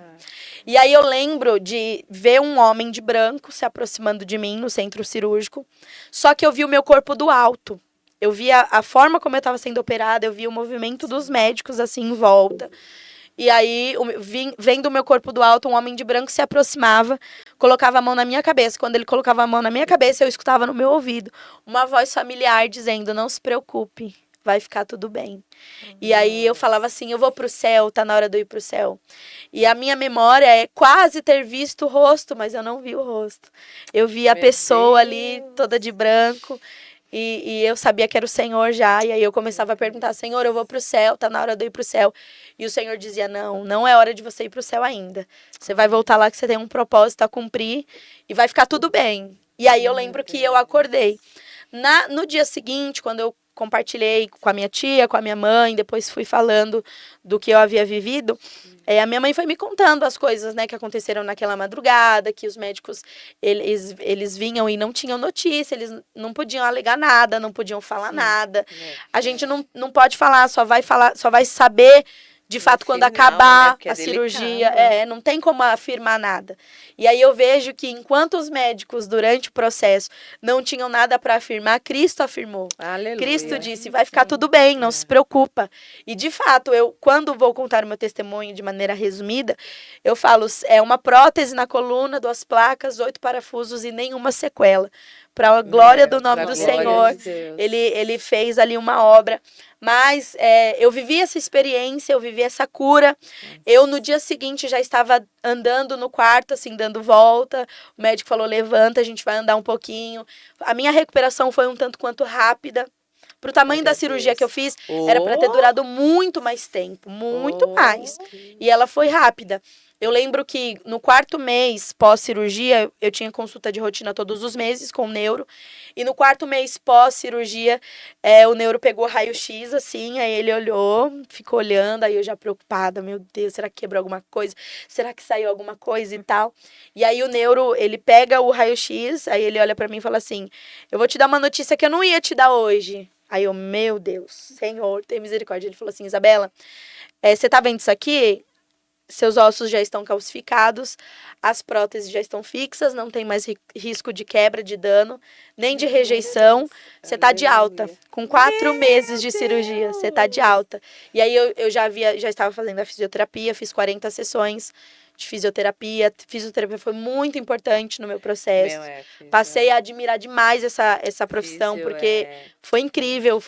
E aí eu lembro de ver um homem de branco se aproximando de mim no centro cirúrgico, só que eu vi o meu corpo do alto. Eu vi a forma como eu estava sendo operada, eu vi o movimento dos médicos assim em volta. E aí, vendo o meu corpo do alto, um homem de branco se aproximava, colocava a mão na minha cabeça. Quando ele colocava a mão na minha cabeça, eu escutava no meu ouvido uma voz familiar dizendo, não se preocupe, vai ficar tudo bem. E aí eu falava assim, eu vou pro céu, tá na hora de eu ir pro céu. E a minha memória é quase ter visto o rosto, mas eu não vi o rosto. Eu vi a pessoa ali, toda de branco. E eu sabia que era o Senhor já, e aí eu começava a perguntar, Senhor, eu vou pro céu, tá na hora de eu ir pro céu. E o Senhor dizia, não é hora de você ir pro céu ainda. Você vai voltar lá que você tem um propósito a cumprir e vai ficar tudo bem. E aí eu lembro que eu acordei. No dia seguinte, quando eu compartilhei com a minha tia, com a minha mãe, depois fui falando do que eu havia vivido, a minha mãe foi me contando as coisas, né, que aconteceram naquela madrugada, que os médicos, eles vinham e não tinham notícia, eles não podiam alegar nada, não podiam falar nada. A gente não pode falar, só vai saber de fato, quando acabar a cirurgia, não tem como afirmar nada. E aí eu vejo que enquanto os médicos, durante o processo, não tinham nada para afirmar, Cristo afirmou.
Aleluia.
Cristo disse, vai ficar tudo bem, não se preocupa. E de fato, quando vou contar o meu testemunho de maneira resumida, eu falo, é uma prótese na coluna, 2 placas, 8 parafusos e nenhuma sequela. Para a glória do nome do Senhor, ele fez ali uma obra. Mas eu vivi essa experiência, eu vivi essa cura. Eu, no dia seguinte, já estava andando no quarto, assim, dando volta. O médico falou, levanta, a gente vai andar um pouquinho. A minha recuperação foi um tanto quanto rápida. Pro tamanho da cirurgia que eu fiz, era para ter durado muito mais tempo, muito mais. E ela foi rápida. Eu lembro que no 4º mês pós-cirurgia, eu tinha consulta de rotina todos os meses com o neuro. E no 4º mês pós-cirurgia, o neuro pegou raio-x, assim, aí ele olhou, ficou olhando, aí eu já preocupada, meu Deus, será que quebrou alguma coisa? Será que saiu alguma coisa e tal? E aí o neuro, ele pega o raio-x, aí ele olha pra mim e fala assim, eu vou te dar uma notícia que eu não ia te dar hoje. Aí eu, meu Deus, Senhor, tem misericórdia. Ele falou assim, Isabela, você tá vendo isso aqui? Seus ossos já estão calcificados, as próteses já estão fixas, não tem mais risco de quebra, de dano, nem de rejeição. Você tá de alta, com 4 meses de cirurgia, você tá de alta. E aí eu já estava fazendo a fisioterapia, fiz 40 sessões de fisioterapia. Fisioterapia foi muito importante no meu processo. Passei a admirar demais essa profissão, porque foi incrível,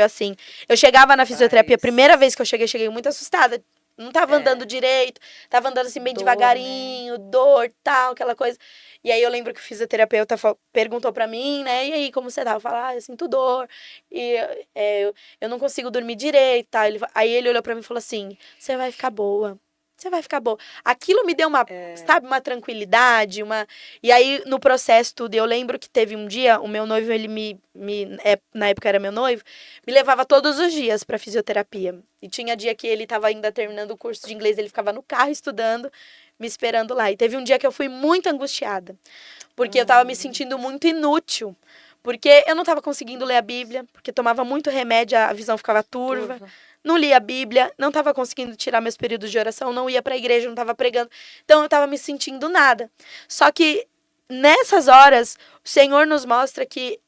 assim. Eu chegava na fisioterapia, a primeira vez que eu cheguei muito assustada. Não tava andando direito, tava andando assim bem devagarinho, dor, tal, aquela coisa. E aí eu lembro que o fisioterapeuta perguntou pra mim, né, e aí, como você tá? Eu falei, eu sinto dor, e eu não consigo dormir direito, tal. Aí ele olhou pra mim e falou assim, você vai ficar boa. Você vai ficar boa. Aquilo me deu uma, sabe, uma tranquilidade, E aí, no processo tudo, eu lembro que teve um dia, o meu noivo, ele na época era meu noivo, me levava todos os dias pra fisioterapia. E tinha dia que ele tava ainda terminando o curso de inglês, ele ficava no carro estudando, me esperando lá. E teve um dia que eu fui muito angustiada, porque eu tava me sentindo muito inútil. Porque eu não tava conseguindo ler a Bíblia, porque tomava muito remédio, a visão ficava turva. Não lia a Bíblia, não estava conseguindo tirar meus períodos de oração, não ia para a igreja, não estava pregando. Então, eu estava me sentindo nada. Só que, nessas horas, o Senhor nos mostra que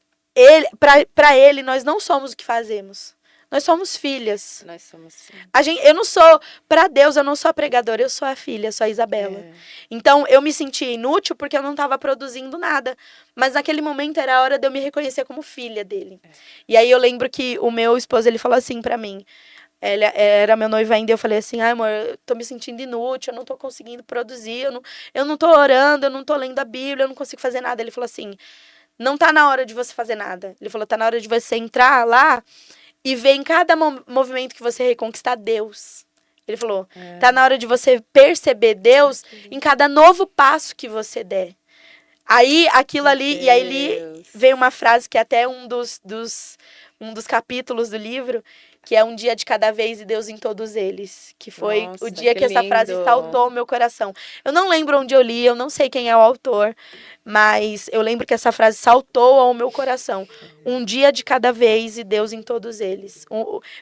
para Ele, nós não somos o que fazemos. Nós somos filhas.
Nós somos filhas.
Eu não sou, para Deus, eu não sou a pregadora, eu sou a filha, sou a Isabela. Então, eu me sentia inútil porque eu não estava produzindo nada. Mas naquele momento era a hora de eu me reconhecer como filha dele. E aí eu lembro que o meu esposo, ele falou assim para mim, ele era meu noivo ainda, eu falei assim, amor, eu tô me sentindo inútil, eu não tô conseguindo produzir, eu não tô orando, eu não tô lendo a Bíblia, eu não consigo fazer nada. Ele falou assim, não tá na hora de você fazer nada. Ele falou, tá na hora de você entrar lá e ver em cada movimento que você reconquistar Deus. Ele falou, tá na hora de você perceber Deus em cada novo passo que você der. Aí, aquilo ali, e aí veio uma frase que é até um dos capítulos do livro, que é um dia de cada vez e Deus em todos eles. Que foi o dia que essa frase saltou o meu coração. Eu não lembro onde eu li, eu não sei quem é o autor, mas eu lembro que essa frase saltou ao meu coração. Um dia de cada vez e Deus em todos eles.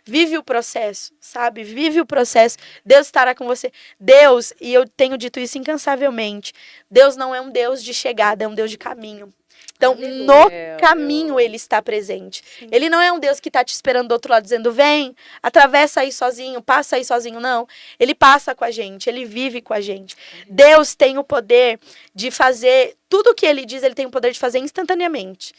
Vive o processo, sabe? Vive o processo. Deus estará com você. Deus, e eu tenho dito isso incansavelmente, Deus não é um Deus de chegada, é um Deus de caminho. Então,
Aleluia.
no caminho ele está presente.
Sim.
Ele não é um Deus que está te esperando do outro lado, dizendo, vem, atravessa aí sozinho, passa aí sozinho. Não, ele passa com a gente, ele vive com a gente. Deus tem o poder de fazer, tudo o que ele diz, ele tem o poder de fazer instantaneamente.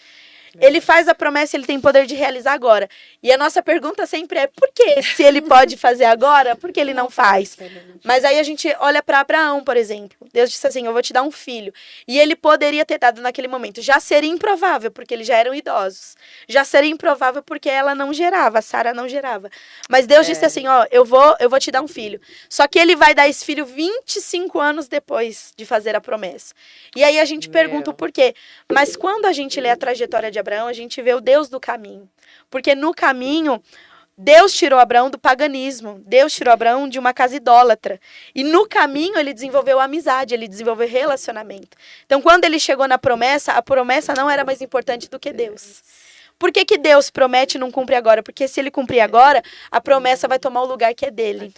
Ele faz a promessa, ele tem poder de realizar agora. E a nossa pergunta sempre é, por que se ele pode fazer agora, por que ele não faz? Mas aí a gente olha para Abraão, por exemplo. Deus disse assim, eu vou te dar um filho. E ele poderia ter dado naquele momento. Já seria improvável, porque eles já eram idosos. Já seria improvável porque ela não gerava, Sara não gerava. Mas Deus disse assim, ó, eu vou te dar um filho. Só que ele vai dar esse filho 25 anos depois de fazer a promessa. E aí a gente pergunta o porquê. Mas quando a gente lê a trajetória de Abraão, a gente vê o Deus do caminho. Porque no caminho, Deus tirou Abraão do paganismo. Deus tirou Abraão de uma casa idólatra. E no caminho ele desenvolveu amizade, ele desenvolveu relacionamento. Então quando ele chegou na promessa, a promessa não era mais importante do que Deus. Por que que Deus promete e não cumpre agora? Porque se ele cumprir agora, a promessa vai tomar o lugar que é dele.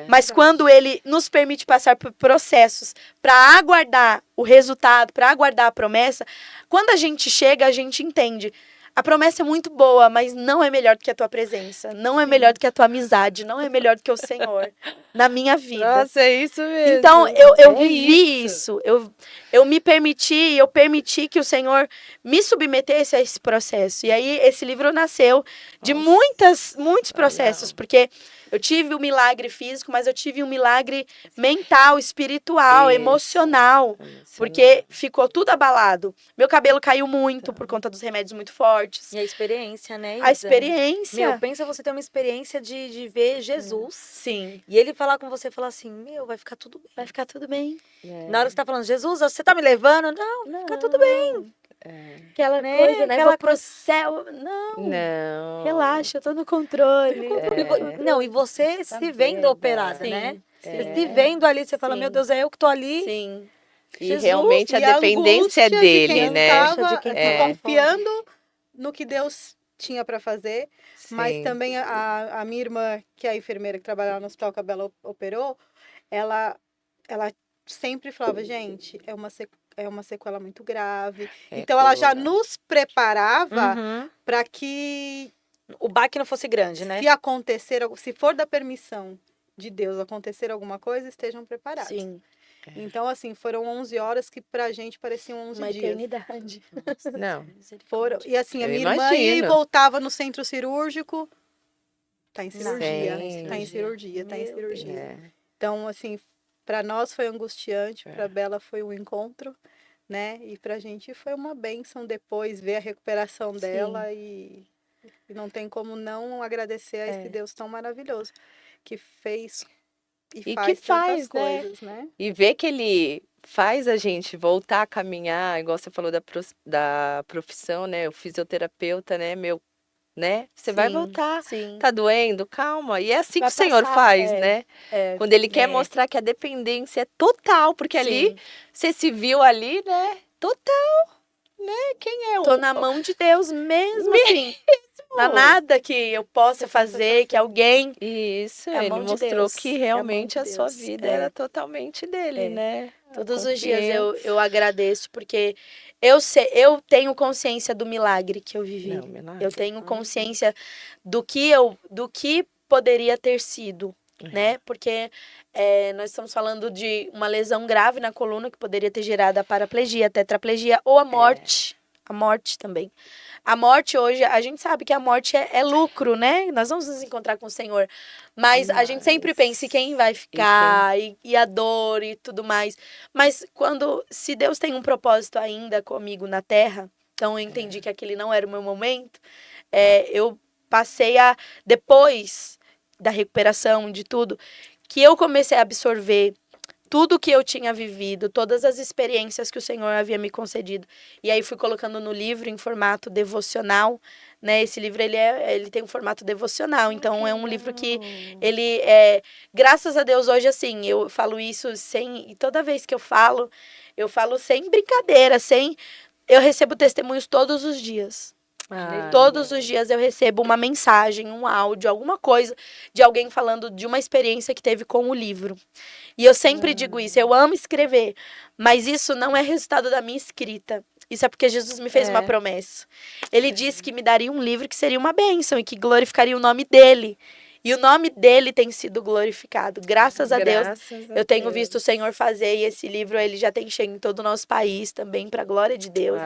Mas quando ele nos permite passar por processos para aguardar o resultado, para aguardar a promessa, quando a gente chega, a gente entende. A promessa é muito boa, mas não é melhor do que a tua presença. Não é melhor do que a tua amizade. Não é melhor do que o Senhor na minha vida.
Nossa, é isso mesmo.
Então, eu
É
vivi isso. Eu me permiti, eu permiti que o Senhor me submetesse a esse processo. E aí, esse livro nasceu de muitos processos. Porque eu tive um milagre físico, mas eu tive um milagre mental, espiritual,
Isso.
emocional. Porque ficou tudo abalado. Meu cabelo caiu muito por conta dos remédios muito fortes.
E a experiência, né,
A
Isa?
experiência.
Meu, pensa você ter uma experiência de ver Jesus.
Sim.
E ele falar com você, falar assim, meu, vai ficar tudo bem.
Vai ficar tudo bem.
Na hora que você tá falando, Jesus, você tá me levando? Não, vai ficar tudo bem.
Aquela
Né?
coisa, né?
Aquela
Vou pro céu. Não.
Não.
Relaxa, eu tô no controle.
Não, e você se vendo operada,
Sim.
né? Você se vendo ali, você fala,
Sim.
meu Deus, é eu que tô ali.
Sim.
E
Jesus,
realmente a
E
dependência é
angústia de
dele,
quem
né?
estava
De quem
tá
tava
confiando no que Deus tinha para fazer, mas
Sim.
também a minha irmã, que é a enfermeira que trabalhava no hospital que a Bela operou, ela sempre falava, gente, é uma sequela muito grave.
É
Então ela já
cruel.
nos preparava
Uhum.
para que
O baque não fosse grande, né?
se acontecer, se for da permissão de Deus acontecer alguma coisa, estejam preparados.
Sim.
Então, assim, foram 11 horas que pra gente pareciam 11
Uma
dias.
eternidade.
Não.
Foram. E assim, a
Eu
minha irmã ia e
imagino.
voltava no centro cirúrgico. Tá em cirurgia.
Sim.
Tá em cirurgia, tá em
Meu
cirurgia.
É.
Então, assim, pra nós foi angustiante, pra Bela foi um encontro, né? E pra gente foi uma bênção depois ver a recuperação dela e não tem como não agradecer a esse Deus tão maravilhoso que fez
E
faz
que
tantas
faz, né?
coisas, né?
E ver que ele faz a gente voltar a caminhar, igual você falou da profissão, né? O fisioterapeuta, né? Né? Você vai
Sim,
voltar.
Sim.
Tá doendo? Calma. E é assim
Vai
que o Senhor
passar,
faz,
é.
né?
É.
Quando ele quer
É.
mostrar que a dependência é total, porque ali
Sim.
você se viu ali, né? Total, né? Quem é o
Tô na mão de Deus mesmo, assim. Não há nada que eu possa fazer, que alguém...
Isso,
É a
ele
mão de
mostrou
Deus,
que
é a mão
realmente
de
a sua
Deus,
vida
é.
era totalmente dele,
É.
né?
Todos
A
os dias
confiança.
eu agradeço, porque eu tenho consciência do milagre que eu vivi.
Não, milagre.
Eu tenho consciência do que poderia ter sido, né? Porque nós estamos falando de uma lesão grave na coluna que poderia ter gerado a paraplegia, a tetraplegia ou a morte. A morte também. A morte hoje, a gente sabe que a morte é lucro, né? Nós vamos nos encontrar com o Senhor. Mas a gente sempre pensa em quem vai ficar, e a dor e tudo mais. Mas se Deus tem um propósito ainda comigo na terra, então eu entendi que aquele não era o meu momento, eu passei depois da recuperação, de tudo, que eu comecei a absorver tudo que eu tinha vivido, todas as experiências que o Senhor havia me concedido. E aí fui colocando no livro em formato devocional, né? Esse livro, ele tem um formato devocional, então é um livro que ele graças a Deus hoje, assim, eu falo isso e toda vez que eu falo sem brincadeira, eu recebo testemunhos todos os dias. Todos os dias eu recebo uma mensagem, um áudio, alguma coisa de alguém falando de uma experiência que teve com o livro. E eu sempre digo isso, eu amo escrever, mas isso não é resultado da minha escrita. isso é porque Jesus me fez uma promessa. Ele disse que me daria um livro que seria uma bênção e que glorificaria o nome dele. E o nome dele tem sido glorificado. Graças a Deus, eu tenho visto o Senhor fazer. E esse livro, ele já tem chegado em todo o nosso país também, para a glória de Deus.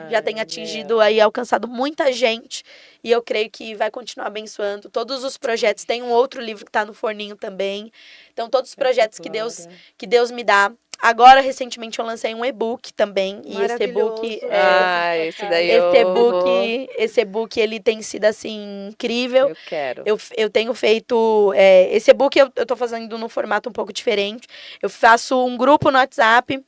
Já tem atingido aí, alcançado muita gente. E eu creio que vai continuar abençoando. Todos os projetos. Tem um outro livro que está no forninho também. Então, todos os projetos que Deus me dá. Agora, recentemente, eu lancei um e-book também. E esse e-book...
esse daí eu...
Esse e-book, ele tem sido, assim, incrível.
Eu quero.
Eu tenho feito... esse e-book eu tô fazendo num formato um pouco diferente. Eu faço um grupo no WhatsApp.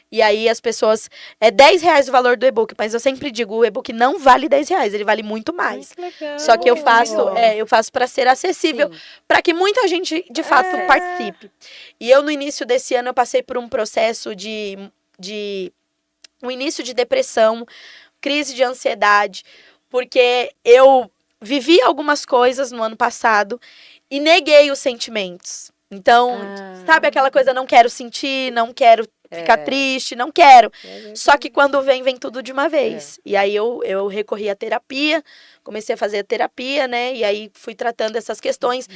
E aí as pessoas... É R$10 o valor do e-book. Mas eu sempre digo, o e-book não vale R$10. Ele vale muito mais.
Legal.
Só que eu faço para ser acessível. Para que muita gente, de fato, participe. E eu, no início desse ano, eu passei por um processo um início de depressão, crise de ansiedade. Porque eu vivi algumas coisas no ano passado e neguei os sentimentos. Então, sabe aquela coisa, não quero sentir, não quero ficar triste, não quero. Só que quando vem tudo de uma vez. E aí eu recorri à terapia, comecei a fazer a terapia, né? E aí fui tratando essas questões.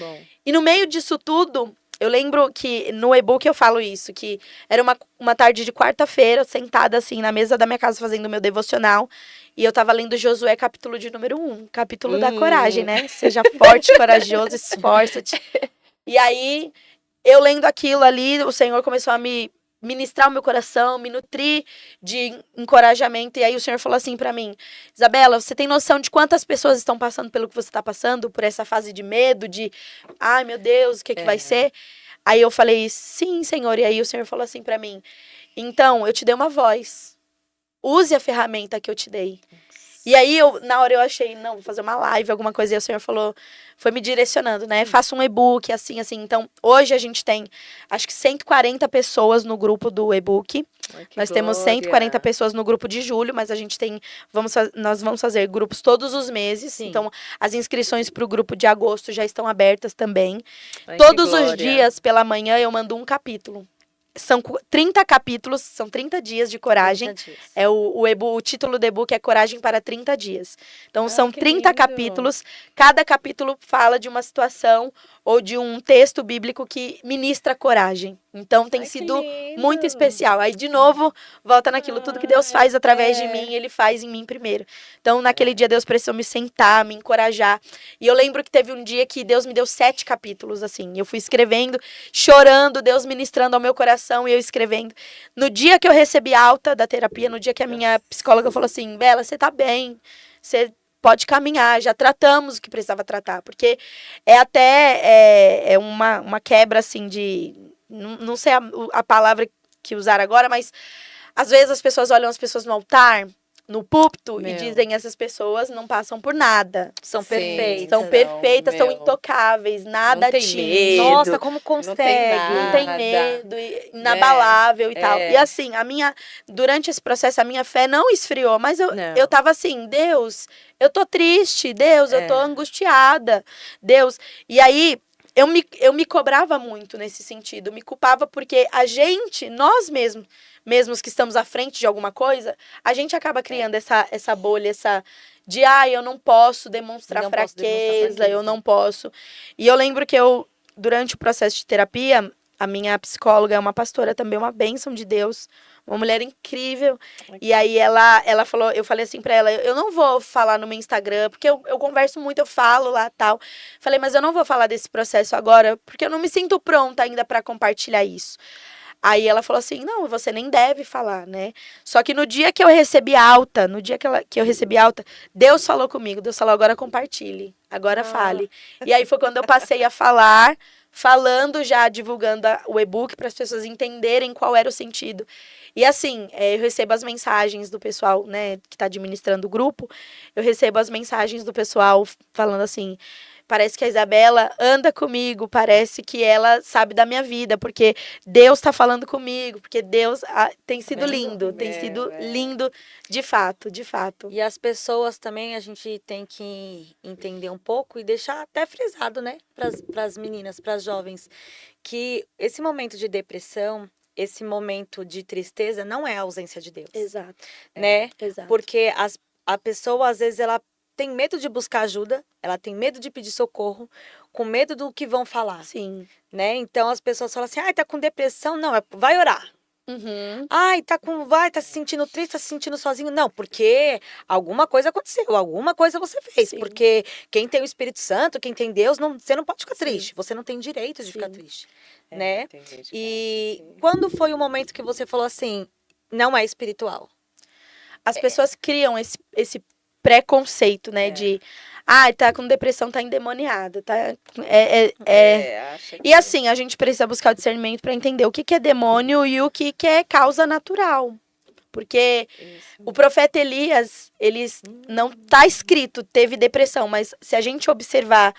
E no meio disso tudo, eu lembro que no e-book eu falo isso, que era uma tarde de quarta-feira, sentada assim na mesa da minha casa fazendo o meu devocional. E eu tava lendo Josué capítulo de número 1, capítulo da coragem, né? Seja forte, corajoso, esforça-te. E aí, eu lendo aquilo ali, o Senhor começou a me ministrar o meu coração, me nutrir de encorajamento. E aí o Senhor falou assim pra mim: Isabela, você tem noção de quantas pessoas estão passando pelo que você está passando? Por essa fase de medo, de, ai meu Deus, o que vai ser? Aí eu falei, sim, Senhor. E aí o Senhor falou assim pra mim: então, eu te dei uma voz. Use a ferramenta que eu te dei. E aí, na hora eu achei, não, vou fazer uma live, alguma coisa. E o Senhor falou, foi me direcionando, né? Faça um e-book, assim. Então, hoje a gente tem, acho que 140 pessoas no grupo do e-book. Nós temos 140 pessoas no grupo de julho, mas a gente tem, nós vamos fazer grupos todos os meses. Sim. Então, as inscrições para o grupo de agosto já estão abertas também. Todos os dias, pela manhã, eu mando um capítulo. São 30 capítulos, são 30 dias de coragem. 30 dias. O título do e-book é Coragem para 30 dias. Então, são 30 lindo. Capítulos. Cada capítulo fala de uma situação ou de um texto bíblico que ministra coragem. Então, tem sido muito especial. Aí, de novo, volta naquilo. Tudo que Deus faz através de mim, Ele faz em mim primeiro. Então, naquele dia, Deus precisou me sentar, me encorajar. E eu lembro que teve um dia que Deus me deu 7 capítulos, assim. Eu fui escrevendo, chorando, Deus ministrando ao meu coração e eu escrevendo. No dia que eu recebi alta da terapia, no dia que a minha psicóloga falou assim, Bela, você tá bem, você pode caminhar, já tratamos o que precisava tratar. Porque é até uma quebra, assim, de... Não sei a palavra que usar agora, mas às vezes as pessoas olham as pessoas no altar, no púlpito, e dizem essas pessoas não passam por nada. São perfeitas. São perfeitas, são intocáveis, nada tira.
Nossa, como consegue?
Não tem medo, inabalável e tal. E assim, durante esse processo, a minha fé não esfriou, mas eu tava assim, Deus, eu tô triste, Deus, eu tô angustiada, Deus. E aí, eu me cobrava muito nesse sentido, me culpava porque nós mesmos que estamos à frente de alguma coisa, a gente acaba criando essa bolha, de, eu não posso demonstrar fraqueza, eu não posso. E eu lembro que durante o processo de terapia, a minha psicóloga é uma pastora também, uma bênção de Deus, uma mulher incrível. E aí ela falou, eu falei assim pra ela, eu não vou falar no meu Instagram, porque eu converso muito, eu falo lá e tal. Falei, mas eu não vou falar desse processo agora, porque eu não me sinto pronta ainda pra compartilhar isso. Aí ela falou assim, não, você nem deve falar, né? Só que no dia que eu recebi alta, que eu recebi alta, Deus falou comigo, Deus falou, agora compartilhe, agora fale. E aí foi quando eu passei a falar, falando já, divulgando o e-book para as pessoas entenderem qual era o sentido. E assim, eu recebo as mensagens do pessoal, né, que está administrando o grupo, eu recebo as mensagens do pessoal falando assim, parece que a Isabela anda comigo, parece que ela sabe da minha vida, porque Deus está falando comigo, porque Deus tem sido lindo, tem sido lindo de fato, de fato.
E as pessoas também, a gente tem que entender um pouco e deixar até frisado, né, para as meninas, para as jovens, que esse momento de depressão, esse momento de tristeza não é a ausência de Deus,
Exato,
né?
exato.
Porque a pessoa, às vezes, ela tem medo de buscar ajuda, ela tem medo de pedir socorro, com medo do que vão falar,
Sim.
né? Então, as pessoas falam assim, ai, tá com depressão. Não, vai orar.
Uhum.
Ai, tá se sentindo triste, tá se sentindo sozinho. Não, porque alguma coisa aconteceu, alguma coisa você fez.
Sim.
Porque quem tem o Espírito Santo, quem tem Deus, você não pode ficar
Sim.
triste. Você não tem direito de ficar
Sim.
triste,
É,
né?
tem gente que
E
acha que-
quando foi o momento que você falou assim, não é espiritual?
As pessoas criam esse preconceito, né?
É.
De, tá com depressão, tá endemoniada, tá...
Acha
E
que-
assim, a gente precisa buscar o discernimento para entender o que que é demônio e o que que é causa natural. Porque
Isso.
o profeta Elias, não tá escrito, teve depressão, mas se a gente observar,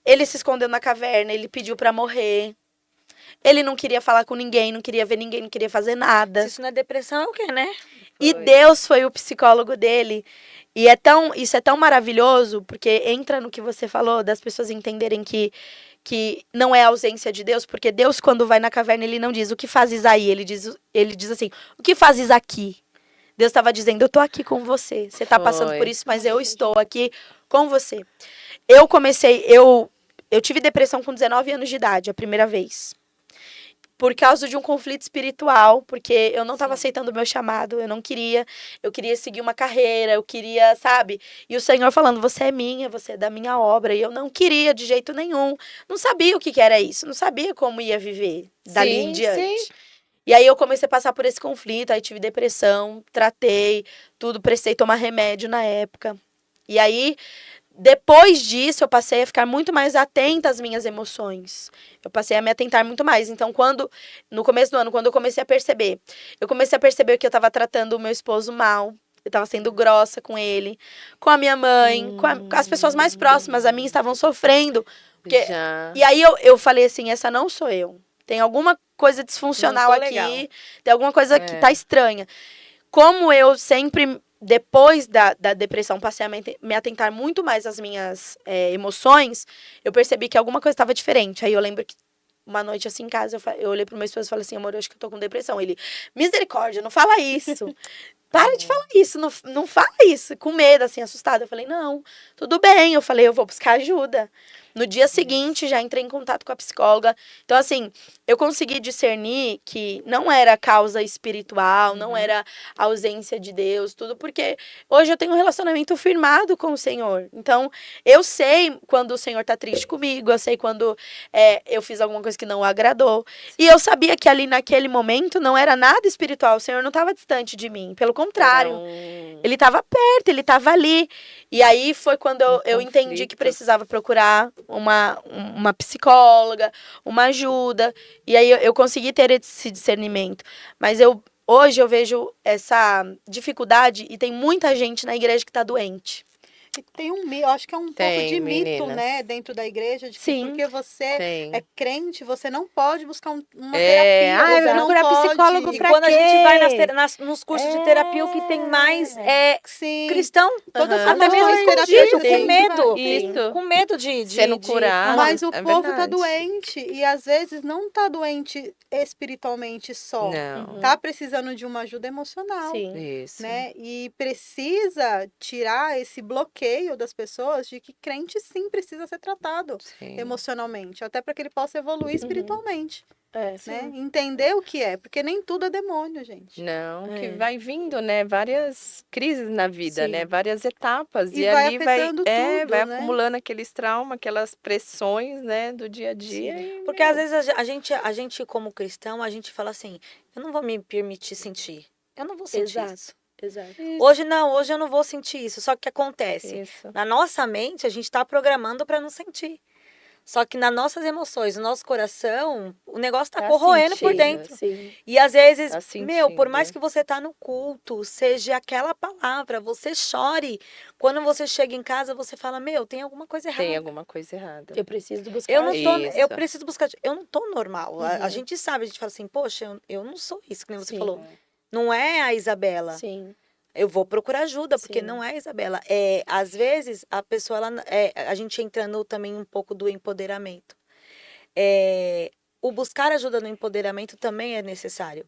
ele se escondeu na caverna, ele pediu para morrer. Ele não queria falar com ninguém, não queria ver ninguém, não queria fazer nada.
Se isso não é depressão, é o quê, né?
E
Foi.
Deus foi o psicólogo dele. E isso é tão maravilhoso, porque entra no que você falou, das pessoas entenderem que não é ausência de Deus, porque Deus, quando vai na caverna, ele não diz, o que fazes aí? Ele diz assim, o que fazes aqui? Deus estava dizendo, eu tô aqui com você. Você tá passando
Foi.
por isso, mas eu estou aqui com você. Eu tive depressão com 19 anos de idade, a primeira vez. Por causa de um conflito espiritual, porque eu não estava aceitando o meu chamado, eu não queria, eu queria seguir uma carreira, eu queria, sabe? E o Senhor falando, você é minha, você é da minha obra, e eu não queria de jeito nenhum. Não sabia o que era isso, não sabia como ia viver dali em
Sim,
diante.
sim.
E aí eu comecei a passar por esse conflito, aí tive depressão, tratei, tudo, precisei tomar remédio na época. E aí, depois disso, eu passei a ficar muito mais atenta às minhas emoções. Eu passei a me atentar muito mais. Então, no começo do ano, quando eu comecei a perceber que eu estava tratando o meu esposo mal. Eu estava sendo grossa com ele, com a minha mãe, com as pessoas mais próximas a mim estavam sofrendo. Porque...
Já.
E aí eu falei assim, essa não sou eu. Tem alguma coisa disfuncional
Não tô
aqui,
legal.
tem alguma coisa que
É.
tá estranha. Como eu sempre, depois da depressão, passei a me atentar muito mais às minhas emoções, eu percebi que alguma coisa estava diferente. Aí eu lembro que uma noite assim em casa, eu olhei pro meu esposo e falei assim, amor, eu acho que eu tô com depressão. Ele, misericórdia, não fala isso. Para de falar isso, não fala isso. Com medo, assim, assustada. Eu falei, não, tudo bem. Eu falei, eu vou buscar ajuda. No dia seguinte, já entrei em contato com a psicóloga. Então, assim, eu consegui discernir que não era causa espiritual, não era ausência de Deus, tudo, porque hoje eu tenho um relacionamento firmado com o Senhor. Então, eu sei quando o Senhor tá triste comigo, eu sei quando eu fiz alguma coisa que não o agradou. E eu sabia que ali naquele momento não era nada espiritual, o Senhor não estava distante de mim, pelo contrário. Ele estava perto, ele estava ali. E aí foi quando eu entendi que
conflito.
precisava procurar uma psicóloga, uma ajuda. E aí eu consegui ter esse discernimento. Mas hoje eu vejo essa dificuldade e tem muita gente na igreja que está doente.
E tem eu acho que é um pouco
Tem,
de mito,
meninas.
né, dentro da igreja, de que
Sim.
porque você
Tem.
é crente, você não pode buscar uma
É,
terapia,
vai
você não
procurar
pode.
psicólogo
E
pra
quando a gente vai
quê?
nos cursos de terapia, o que tem mais é
Sim.
cristão.
Todas
Aham.
as
Até mesmo
nossas
escondido,
terapias,
com medo.
Isso.
Com medo de
Sendo
de
curado.
falar.
Mas o
É
povo tá
verdade.
doente e às vezes não tá doente espiritualmente só.
Não.
Tá precisando de uma ajuda emocional.
Sim.
Isso.
Né? E precisa tirar esse bloqueio das pessoas de que crente sim precisa ser tratado
Sim.
emocionalmente, até para que ele possa evoluir espiritualmente, né?
Sim.
Entender o que é, porque nem tudo é demônio, gente.
Não, que
É.
vai vindo, né? Várias crises na vida,
Sim.
né? Várias etapas.
E
E
vai
ali vai,
afetando tudo,
vai
né?
acumulando aqueles traumas, aquelas pressões, né? Do dia a dia. E,
Porque às vezes a gente, como cristão, a gente fala assim, eu não vou me permitir sentir. Eu não vou sentir isso.
Exato.
Hoje eu não vou sentir isso. Só que o que acontece?
Isso.
Na nossa mente, a gente está programando para não sentir. Só que nas nossas emoções, no nosso coração, o negócio tá
Tá
corroendo por
sentindo.
dentro.
Sim.
E às vezes,
Tá
por mais
sentindo.
que você tá no culto, seja aquela palavra, você chore. Quando você chega em casa, você fala, tem alguma coisa errada.
Tem alguma coisa errada.
Eu preciso buscar
Eu não tô,
ajuda.
eu
Isso.
preciso buscar, eu não tô normal. A
Uhum.
gente sabe, a gente fala assim, poxa, eu não sou isso, que nem você
Sim.
falou. Não é a Isabela.
Sim.
Eu vou procurar ajuda, porque
Sim.
não é a Isabela. Às vezes, a pessoa, a gente entra também um pouco do empoderamento. o buscar ajuda no empoderamento também é necessário.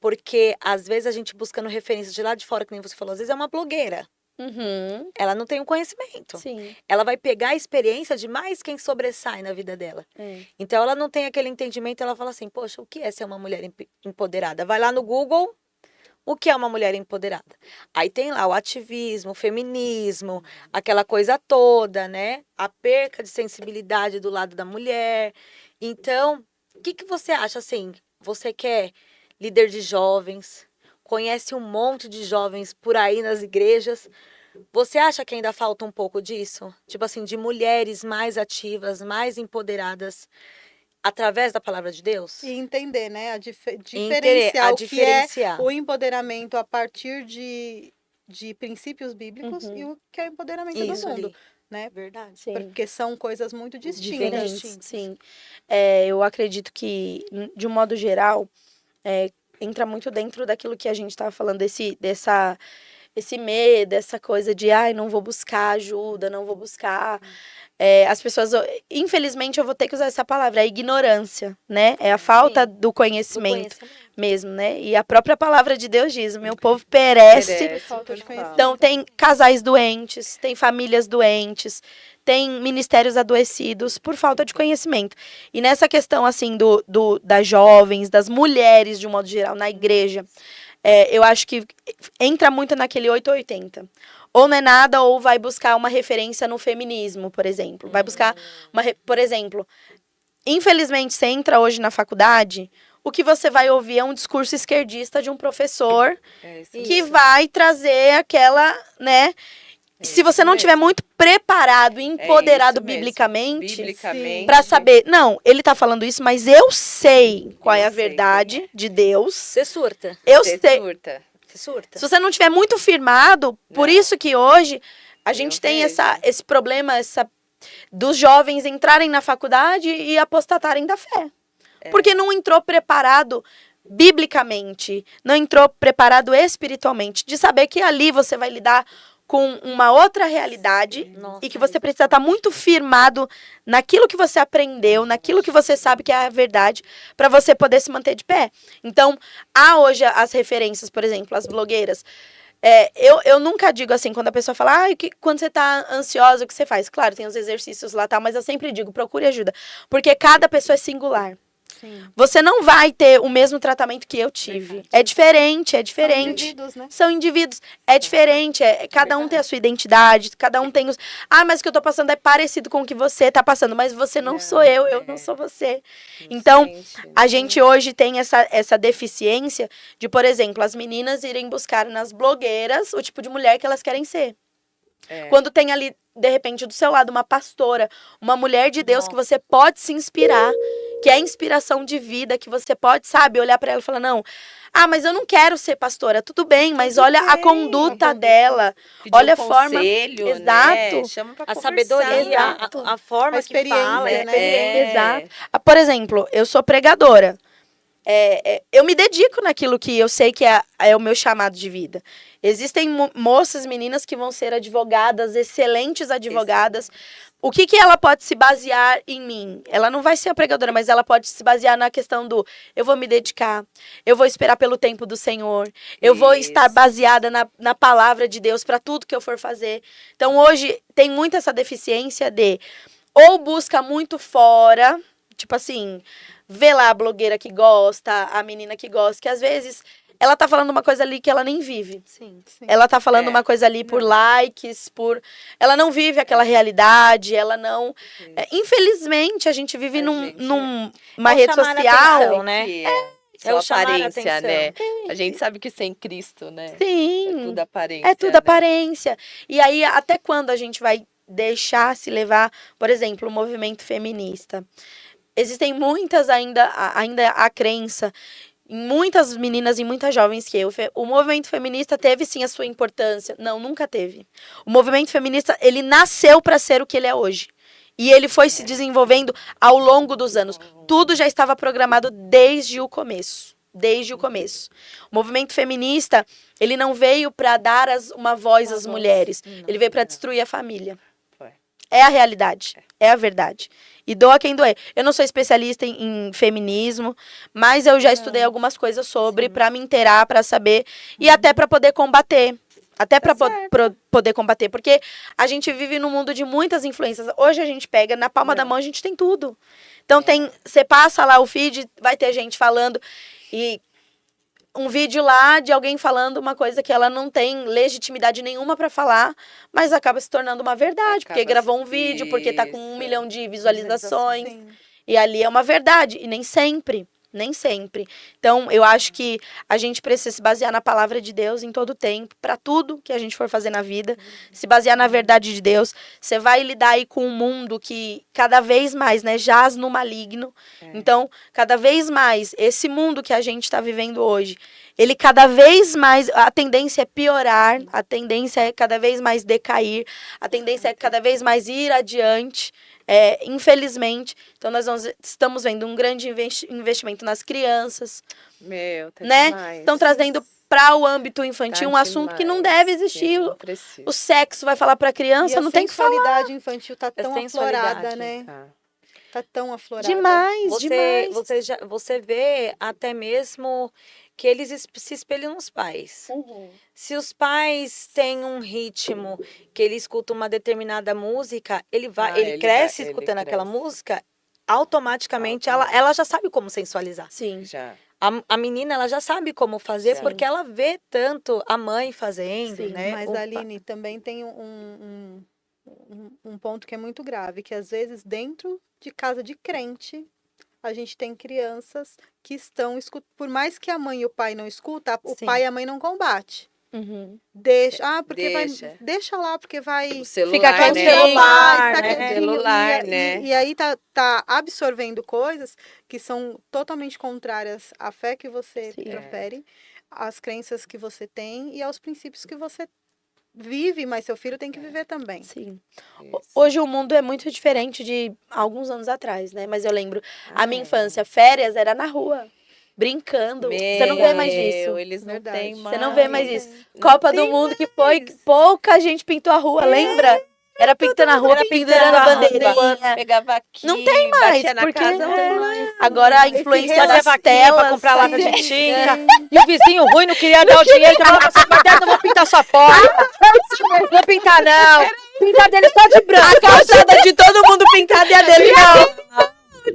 Porque, às vezes, a gente buscando referências de lá de fora, que nem você falou, às vezes é uma blogueira.
Uhum.
Ela não tem o conhecimento.
Sim.
Ela vai pegar a experiência de mais quem sobressai na vida dela. Então, ela não tem aquele entendimento, ela fala assim, poxa, o que é ser uma mulher empoderada? Vai lá no Google, o que é uma mulher empoderada? Aí tem lá o ativismo, o feminismo, aquela coisa toda, né? A perca de sensibilidade do lado da mulher. Então, o que você acha, assim, você que é líder de jovens, conhece um monte de jovens por aí nas igrejas, você acha que ainda falta um pouco disso? Tipo assim, de mulheres mais ativas, mais empoderadas, através da palavra de Deus?
E entender, né?
Entender,
Diferenciar
a
o que é
diferenciar.
o empoderamento a partir de princípios bíblicos
Uhum.
e o que é o empoderamento
Isso
do mundo,
ali.
né?
Verdade.
Sim.
Porque são coisas muito distintas.
Diferentes, sim. Eu acredito que, de um modo geral, entra muito dentro daquilo que a gente estava falando, esse medo, essa coisa de, ai, não vou buscar ajuda, não vou buscar. As pessoas, infelizmente, eu vou ter que usar essa palavra, a ignorância, né? É a falta
Sim.
do conhecimento mesmo, né? E a própria palavra de Deus diz, o meu povo perece.
Falta de conhecimento.
Então, tem casais doentes, tem famílias doentes, tem ministérios adoecidos por falta de conhecimento. E nessa questão, assim, das jovens, das mulheres, de um modo geral, na igreja, eu acho que entra muito naquele 880. Ou não é nada, ou vai buscar uma referência no feminismo, por exemplo. Vai buscar por exemplo, infelizmente, você entra hoje na faculdade, o que você vai ouvir é um discurso esquerdista de um professor que vai trazer aquela, né? Se você não tiver muito preparado e empoderado biblicamente para saber, não, ele tá falando isso, mas eu sei qual é a verdade de Deus.
Você surta.
Eu sei.
Você surta.
Se você não tiver muito firmado, por isso que hoje a gente tem esse problema dos jovens entrarem na faculdade e apostatarem da fé. Porque não entrou preparado biblicamente, não entrou preparado espiritualmente, de saber que ali você vai lidar com uma outra realidade e que você precisa estar muito firmado naquilo que você aprendeu, naquilo que você sabe que é a verdade, para você poder se manter de pé. Então, há hoje as referências, por exemplo, as blogueiras. Eu nunca digo assim, quando a pessoa fala, quando você tá ansiosa, o que você faz? Claro, tem os exercícios lá, mas eu sempre digo, procure ajuda. Porque cada pessoa é singular.
Sim.
Você não vai ter o mesmo tratamento que eu tive. É diferente.
São indivíduos, né?
São indivíduos. É diferente. Cada um tem a sua identidade, cada um tem os... mas o que eu tô passando é parecido com o que você tá passando, mas você não sou eu não sou você. Então, a gente hoje tem essa deficiência de, por exemplo, as meninas irem buscar nas blogueiras o tipo de mulher que elas querem ser. Quando tem ali, de repente, do seu lado, uma pastora, uma mulher de Deus que você pode se inspirar, que é inspiração de vida, que você pode, sabe, olhar para ela e falar, não, mas eu não quero ser pastora, tudo bem, mas olha a conduta dela, olha a forma,
conselho,
exato,
né? Chama pra
A
conversar.
sabedoria, a forma
A
que fala,
experiência, né?
exato. Por exemplo, eu sou pregadora. Eu me dedico naquilo que eu sei que é o meu chamado de vida. Existem moças, meninas que vão ser advogadas, excelentes advogadas. O que ela pode se basear em mim? Ela não vai ser a pregadora, mas ela pode se basear na questão do eu vou me dedicar, eu vou esperar pelo tempo do Senhor, eu vou estar baseada na palavra de Deus para tudo que eu for fazer. Então, hoje, tem muito essa deficiência de ou busca muito fora, tipo assim, vê lá a blogueira que gosta, a menina que gosta, que às vezes ela tá falando uma coisa ali que ela nem vive.
Sim.
Ela tá falando uma coisa ali por likes, ela não vive aquela realidade, ela não... infelizmente, a gente vive numa rede social...
Atenção, né?
É
o chamar a
aparência,
atenção.
né? A gente sabe que sem Cristo, né?
Sim.
É tudo aparência.
É tudo aparência. E aí, até quando a gente vai deixar se levar, por exemplo, o movimento feminista? Existem muitas ainda a crença, em muitas meninas e muitas jovens que o movimento feminista teve sim a sua importância. Não, nunca teve. O movimento feminista, ele nasceu para ser o que ele é hoje. E ele foi se desenvolvendo ao longo dos anos. Tudo já estava programado desde o começo. Desde o começo. O movimento feminista, ele não veio para dar uma voz às mulheres. Ele veio para destruir a família. É a realidade. É a verdade. E doa quem doer. Eu não sou especialista em feminismo, mas eu já estudei algumas coisas sobre para me inteirar, para saber e até para poder combater. Até para poder combater, porque a gente vive num mundo de muitas influências. Hoje a gente pega, na palma da mão a gente tem tudo. Então você passa lá o feed, vai ter gente falando e um vídeo lá de alguém falando uma coisa que ela não tem legitimidade nenhuma para falar, mas acaba se tornando uma verdade, porque gravou um vídeo, porque tá com 1 milhão de visualizações.
Sim.
E ali é uma verdade, e nem sempre. Nem sempre. Então, eu acho que a gente precisa se basear na palavra de Deus em todo o tempo, para tudo que a gente for fazer na vida, se basear na verdade de Deus. Você vai lidar aí com um mundo que cada vez mais, né, jaz no maligno. Então, cada vez mais, esse mundo que a gente está vivendo hoje, ele cada vez mais, a tendência é piorar, a tendência é cada vez mais decair, a tendência é cada vez mais ir adiante. Infelizmente, então nós estamos vendo um grande investimento nas crianças,
Meu, tá
né?
demais.
Estão trazendo para o âmbito infantil um assunto que não deve existir.
Não precisa.
O sexo vai falar para criança, não tem que falar.
A sensualidade infantil tá tão
sensualidade,
aflorada, né?
Tá.
Tá tão aflorada.
Demais, demais.
Você vê até mesmo que eles se espelham nos pais. Se os pais têm um ritmo que ele escuta uma determinada música, ele cresce escutando aquela música, automaticamente ela já sabe como sensualizar.
Sim.
Já.
A menina, ela já sabe como fazer,
Sim.
porque ela vê tanto a mãe fazendo,
Sim,
né?
Mas, Aline, também tem um ponto que é muito grave, que às vezes dentro de casa de crente, a gente tem crianças que estão escutando, por mais que a mãe e o pai não escutam, o
Sim.
pai e a mãe não combatem.
Uhum.
Deixa, porque
Deixa.
deixa lá, porque vai...
O celular,
Fica
né?
com o celular,
tá
né?
quietinho,
Celular,
e
né?
aí tá absorvendo coisas que são totalmente contrárias à fé que você
Sim.
profere, às crenças que você tem e aos princípios que você vive, mas seu filho tem que viver também.
Sim.
Isso.
Hoje o mundo é muito diferente de alguns anos atrás, né? Mas eu lembro, a minha infância, férias era na rua, brincando. Você não vê mais isso.
Eles não
Verdade.
têm
Você
mais.
não vê mais isso.
Não
Copa do
tem
Mundo que foi, pouca gente pintou a rua, lembra? Era pintando a rua,
Era
pendurando a bandeirinha.
Pegava aqui,
Não tem mais,
batia na
porque
casa, não tem mais.
agora a influência
Fazia
das
vaquinha
telas.
pra comprar lata de tinta. E o vizinho ruim não queria dar o dinheiro. Você falava assim, mas não vou pintar sua porta. Não vou pintar, não. Pintar dele só de branco.
A calçada de todo mundo pintada e a dele não.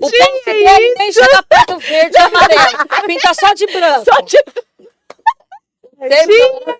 O pente dele nem chega perto verde e amarelo. Pinta só de branco.
Só de...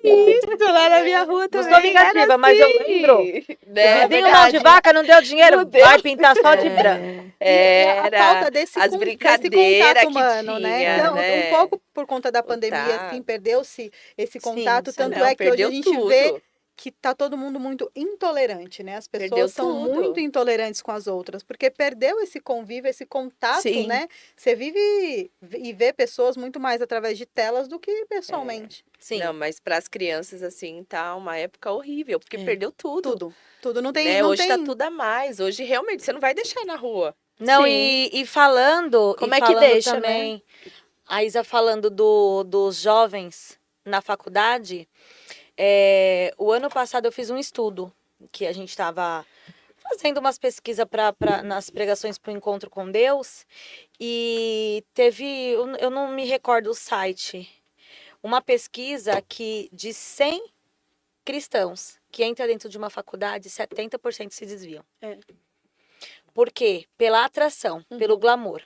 Isso, lá na minha rua
Não
também.
sou vingativa, mas eu lembro.
Né?
O vizinho mão de vaca não deu dinheiro, vai pintar só de branco.
A falta desse
as
desse
brincadeiras
contato
que
humano,
tinha,
né? Então,
né?
um pouco por conta da pandemia,
Contato.
assim, perdeu-se esse contato,
sim.
tanto
Não,
é que hoje
perdeu
a gente
tudo.
vê que tá todo mundo muito intolerante, né? As
Perdeu
pessoas são
tudo.
muito intolerantes com as outras, porque perdeu esse convívio, esse contato,
Sim.
né? Você vive e vê pessoas muito mais através de telas do que pessoalmente.
Sim.
Não, mas para as crianças, assim, tá uma época horrível, porque
É.
perdeu tudo.
Tudo não tem,
Né?
não
Hoje
tem...
tá tudo a mais. Hoje, realmente, você não vai deixar na rua.
Não,
Sim.
e falando.
Como
e
é que
falando
deixa,
também, a Isa falando dos jovens na faculdade. O ano passado eu fiz um estudo que a gente estava fazendo umas pesquisas nas pregações para o encontro com Deus. E teve, eu não me recordo o site, uma pesquisa que de 100 cristãos que entram dentro de uma faculdade, 70% se desviam.
É.
Por quê? Pela atração, pelo glamour.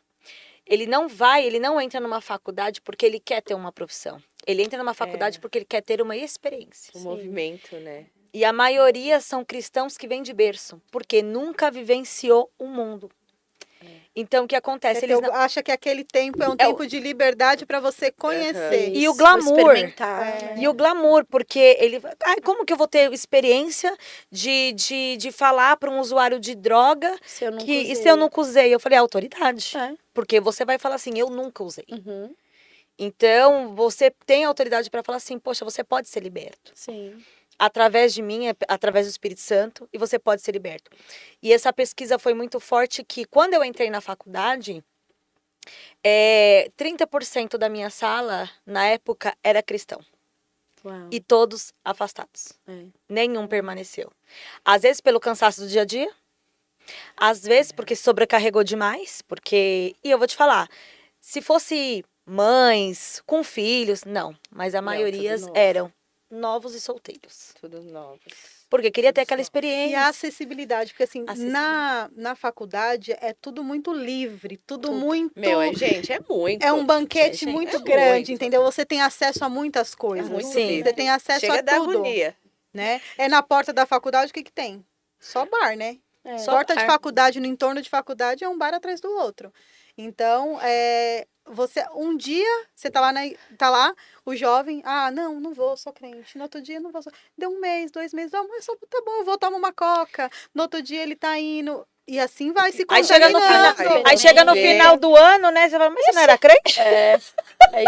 Ele não entra numa faculdade porque ele quer ter uma profissão. Ele entra numa faculdade porque ele quer ter uma experiência.
O movimento, né?
E a maioria são cristãos que vêm de berço, porque nunca vivenciou o mundo. Então, o que acontece? Eles não...
acha que aquele tempo é um tempo de liberdade para você conhecer.
E o
Isso,
glamour.
experimentar.
E o glamour, porque ele... Ai, como que eu vou ter experiência de falar para um usuário de droga
Se eu não
que... E
usei.
se eu nunca usei? Eu falei, autoridade.
É.
Porque você vai falar assim, eu nunca usei.
Uhum.
Então, você tem autoridade para falar assim, poxa, você pode ser liberto.
Sim.
Através de mim, através do Espírito Santo, e você pode ser liberto. E essa pesquisa foi muito forte que, quando eu entrei na faculdade, 30% da minha sala, na época, era cristão.
Uau.
E todos afastados.
É.
Nenhum permaneceu. Às vezes pelo cansaço do dia a dia, Às vezes porque sobrecarregou demais, porque... E eu vou te falar, se fosse mães com filhos, não. Mas a
Não,
maioria
tudo novo.
eram novos e solteiros.
Tudo novos.
Porque queria ter
Tudo
aquela
só.
E
experiência.
a acessibilidade, porque assim,
Acessibilidade.
na faculdade é tudo muito livre, tudo
Tudo.
muito...
Gente, é muito.
É um banquete
Gente,
muito
é
grande,
muito.
entendeu? Você tem acesso a muitas coisas.
muito
Sim.
livre.
Você tem acesso
Chega
a
da
tudo,
agonia.
né? É na porta da faculdade, o que que tem? Só bar, né?
Só
Porta de
bar.
faculdade, no entorno de faculdade, é um bar atrás do outro. Então, você um dia, você tá lá, o jovem, não vou, sou crente. No outro dia, não vou. Deu 1 mês, 2 meses, mas tá bom, eu vou tomar uma coca. No outro dia, ele tá indo. E assim vai se
Aí chega no final,
contaminando.
aí chega no
Vê.
final do ano, né? Você fala, mas você não era crente?
É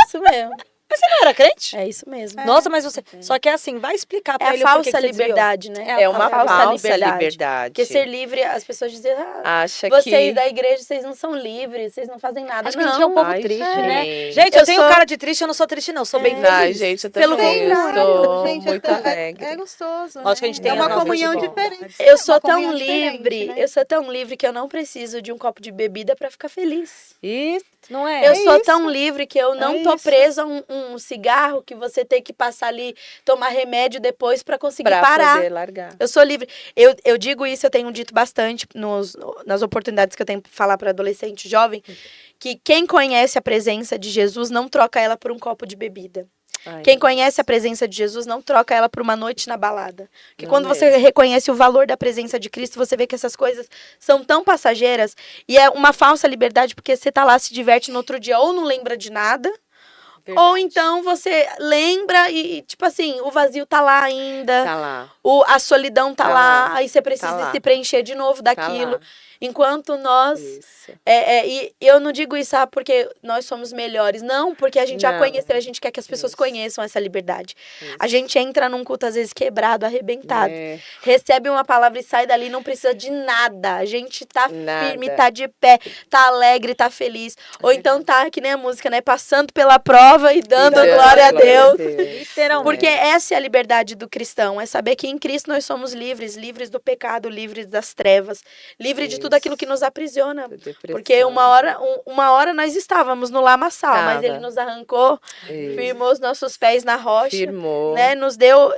isso mesmo.
Você não era crente?
É isso mesmo.
Nossa, mas você... Só que é assim, vai explicar
É
pra
a
ele o porquê
falsa
que você desviou.
liberdade, né?
É
É uma falsa liberdade.
Porque ser livre, as pessoas dizem,
Acha
vocês
que...
da igreja, vocês não são livres, vocês não fazem nada.
Acho que a gente é um povo
Ai,
triste,
gente.
né? Gente, eu
Eu
tenho
sou-
cara de triste, eu não sou triste, não. Sou bem feliz.
Ai, gente, eu
Pelo
também. Eu
contrário,
sou
gente,
muito alegre.
é gostoso.
Acho que a
né?
gente tem
é uma
as nossas
comunhão
dificuldades.
diferente.
Eu sou
Uma
tão
comunhão diferente,
livre,
né?
eu sou tão livre que eu não preciso de um copo de bebida pra ficar feliz.
Isso.
Não é?
Eu sou
isso.
tão livre que eu não tô
isso.
presa a um cigarro que você tem que passar ali, tomar remédio depois pra conseguir
Pra
parar.
poder largar.
Eu sou livre. Eu digo isso, eu tenho dito bastante nas oportunidades que eu tenho pra falar para adolescente jovem, que quem conhece a presença de Jesus não troca ela por um copo de bebida.
Ai,
Quem conhece a presença de Jesus não troca ela por uma noite na balada. Porque
Não
quando você
mesmo.
reconhece o valor da presença de Cristo, você vê que essas coisas são tão passageiras e é uma falsa liberdade porque você tá lá, se diverte no outro dia ou não lembra de nada, ou então você lembra e, tipo assim, o vazio tá lá ainda,
Tá lá.
a solidão tá
Tá
lá,
lá.
aí você precisa
Tá lá.
se preencher de novo
Tá
daquilo.
lá.
Enquanto nós.
Isso.
E eu não digo isso porque nós somos melhores. Não, porque a gente já
Não.
conheceu, a gente quer que as pessoas
Isso.
conheçam essa liberdade.
Isso.
A gente entra num culto, às vezes, quebrado, arrebentado.
É,
Recebe uma palavra e sai dali, não precisa de nada. A gente tá
Nada.
firme, tá de pé, tá alegre, tá feliz. Ou então tá, que nem a música, né? Passando pela prova e dando a
Dando
glória a Deus.
Literalmente.
Porque essa é a liberdade do cristão, é saber que em Cristo nós somos livres, livres do pecado, livres das trevas, livres de tudo
Isso.
aquilo que nos aprisiona.
Depressão.
Porque uma hora nós estávamos no lamaçal, mas
Tava.
ele nos arrancou,
Isso.
firmou os nossos pés na rocha,
Firmou.
né? Nos deu,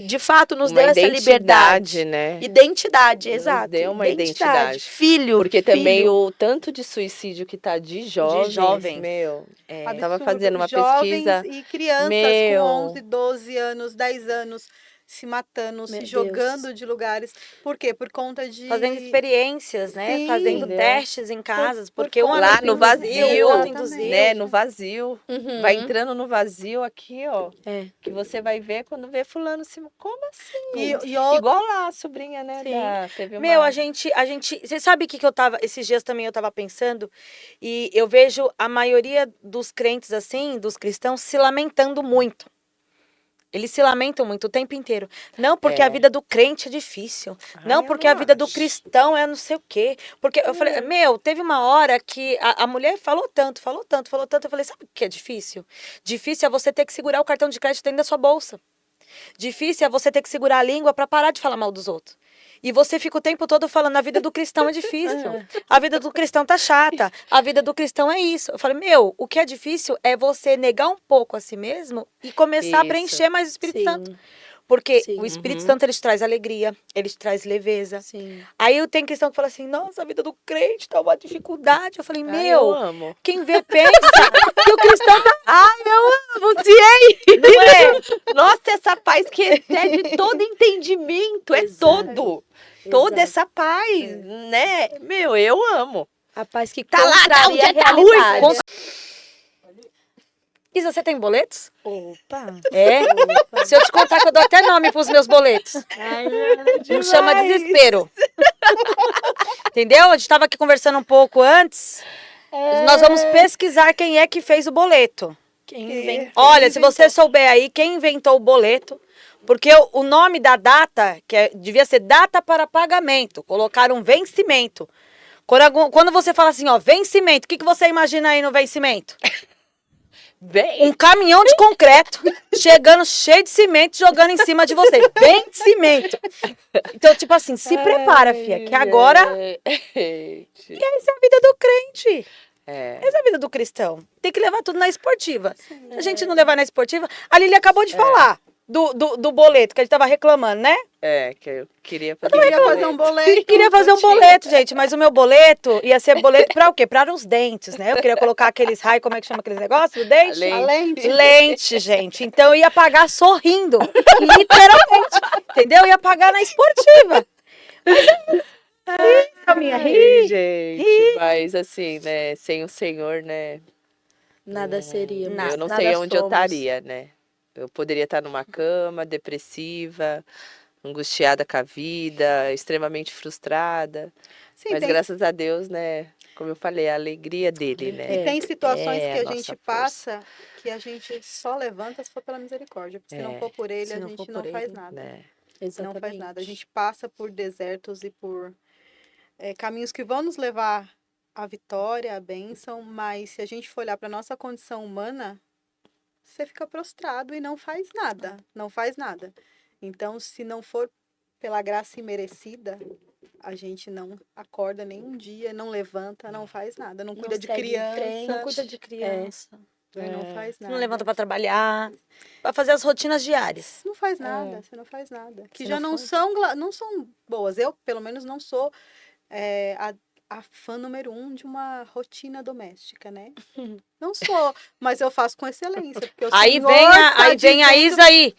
de fato, nos
Uma
deu essa liberdade.
identidade, né?
Identidade,
Nos
exato.
deu uma identidade.
Filho.
Porque também
filho.
o tanto de suicídio que tá de jovens, meu,
É.
tava
Absurdo.
fazendo uma
Jovens
pesquisa.
e crianças
Meu.
com 11, 12 anos, 10 anos, se matando,
Meu
se
Deus.
jogando de lugares. Por quê? Por conta de...
Fazendo experiências, né?
Sim.
Fazendo
Entendeu?
testes em casas.
por
Porque um
conta-
Lá
amigo
no
induziu,
vazio,
o outro
Exatamente.
induziu.
né? No vazio.
Uhum.
Vai entrando no vazio aqui, ó.
É.
Que você vai ver quando vê fulano se... Como assim?
E outro-
Igual lá, a sobrinha, né?
Sim.
Teve uma...
Meu, a gente, você sabe o que eu tava, esses dias também eu tava pensando, e eu vejo a maioria dos crentes assim, dos cristãos, se lamentando muito. Eles se lamentam muito o tempo inteiro. Não porque
É.
a vida do crente é difícil. Não
eu
porque
não
a vida do
acho.
cristão é não sei o quê. Porque eu falei, meu, teve uma hora que a mulher falou tanto. Eu falei, sabe o que é difícil? Difícil é você ter que segurar o cartão de crédito dentro da sua bolsa. Difícil é você ter que segurar a língua para parar de falar mal dos outros. E você fica o tempo todo falando, a vida do cristão é difícil. A vida do cristão tá chata. A vida do cristão é isso. Eu falei, meu, o que é difícil é você negar um pouco a si mesmo e começar a
Isso.
preencher mais o Espírito
Sim.
Santo. Porque
Sim.
o Espírito Santo, ele te traz alegria, ele te traz leveza.
Sim.
Aí tem cristão que fala assim, nossa, a vida do crente tá uma dificuldade. Eu falei,
Ai,
meu,
eu amo.
quem vê pensa que o cristão tá...
Ai, eu amo, Ciei!
Não é?
Nossa, essa paz que excede todo entendimento, é todo. Toda
Exato.
essa paz, né? Meu, eu amo.
A paz que
Tá lá, tá, o
contraria a
dia tá ruim,
realidade.
Conta- Isa, você tem boletos?
Opa.
É? Se eu te contar que eu dou até nome pros meus boletos. Não chama desespero. Entendeu? A gente tava aqui conversando um pouco antes. Nós vamos pesquisar quem é que fez o boleto.
Quem vem?
Olha, se você souber aí quem inventou o boleto, porque o nome da data, devia ser data para pagamento, colocaram vencimento. Quando você fala assim, ó, vencimento, o que você imagina aí no vencimento?
Vem!
um caminhão de concreto chegando cheio de cimento, jogando em cima de você. Vem cimento. Então, tipo assim, se prepara, filha, que agora
Gente.
essa é a vida do crente.
É.
Essa é a vida do cristão. Tem que levar tudo na esportiva. Se a gente não levar na esportiva, a Lili acabou de falar do boleto que a gente tava reclamando, né?
Que eu queria fazer.
Queria fazer um boleto.
Queria fazer um boleto, gente, mas o meu boleto ia ser boleto pra o quê? Para os dentes, né? Eu queria colocar aqueles raios, como é que chama aqueles negócios do dente?
Lente.
Lente, gente. Então eu ia pagar sorrindo, literalmente, entendeu? Eu ia pagar na esportiva. A minha
Ai, gente, mas assim, né, sem o Senhor, né,
Nada seria.
eu não
nada
sei onde eu
somos.
estaria, né? Eu poderia estar numa cama, depressiva, angustiada com a vida, extremamente frustrada,
Sim,
mas
tem,
graças a Deus, né, como eu falei, a alegria dele, né?
e tem situações
É
que
a
a
nossa
gente
força.
passa que a gente só levanta se for pela misericórdia. Porque se não for por ele,
Se
a
não
gente
for
não
por
faz
ele,
nada.
Né?
Exatamente.
Não faz nada. A gente passa por desertos e por caminhos que vão nos levar à vitória, à bênção, mas se a gente for olhar para nossa condição humana, você fica prostrado e não faz nada. Não faz nada. Então, se não for pela graça imerecida, a gente não acorda nenhum dia, não levanta, não faz nada, não cuida de
segue em
criança,
frente.
Não cuida de criança.
né, não faz nada.
Não levanta pra trabalhar, pra fazer as rotinas diárias.
Não faz nada, você não faz nada. Que
Se
já
não
não
for-
são, não são boas. Eu, pelo menos, não sou a fã número 1 de uma rotina doméstica, né? Não sou, mas eu faço com excelência. Porque o
Aí
Senhor
vem
tá
aí vem a
dizendo,
Isa aí.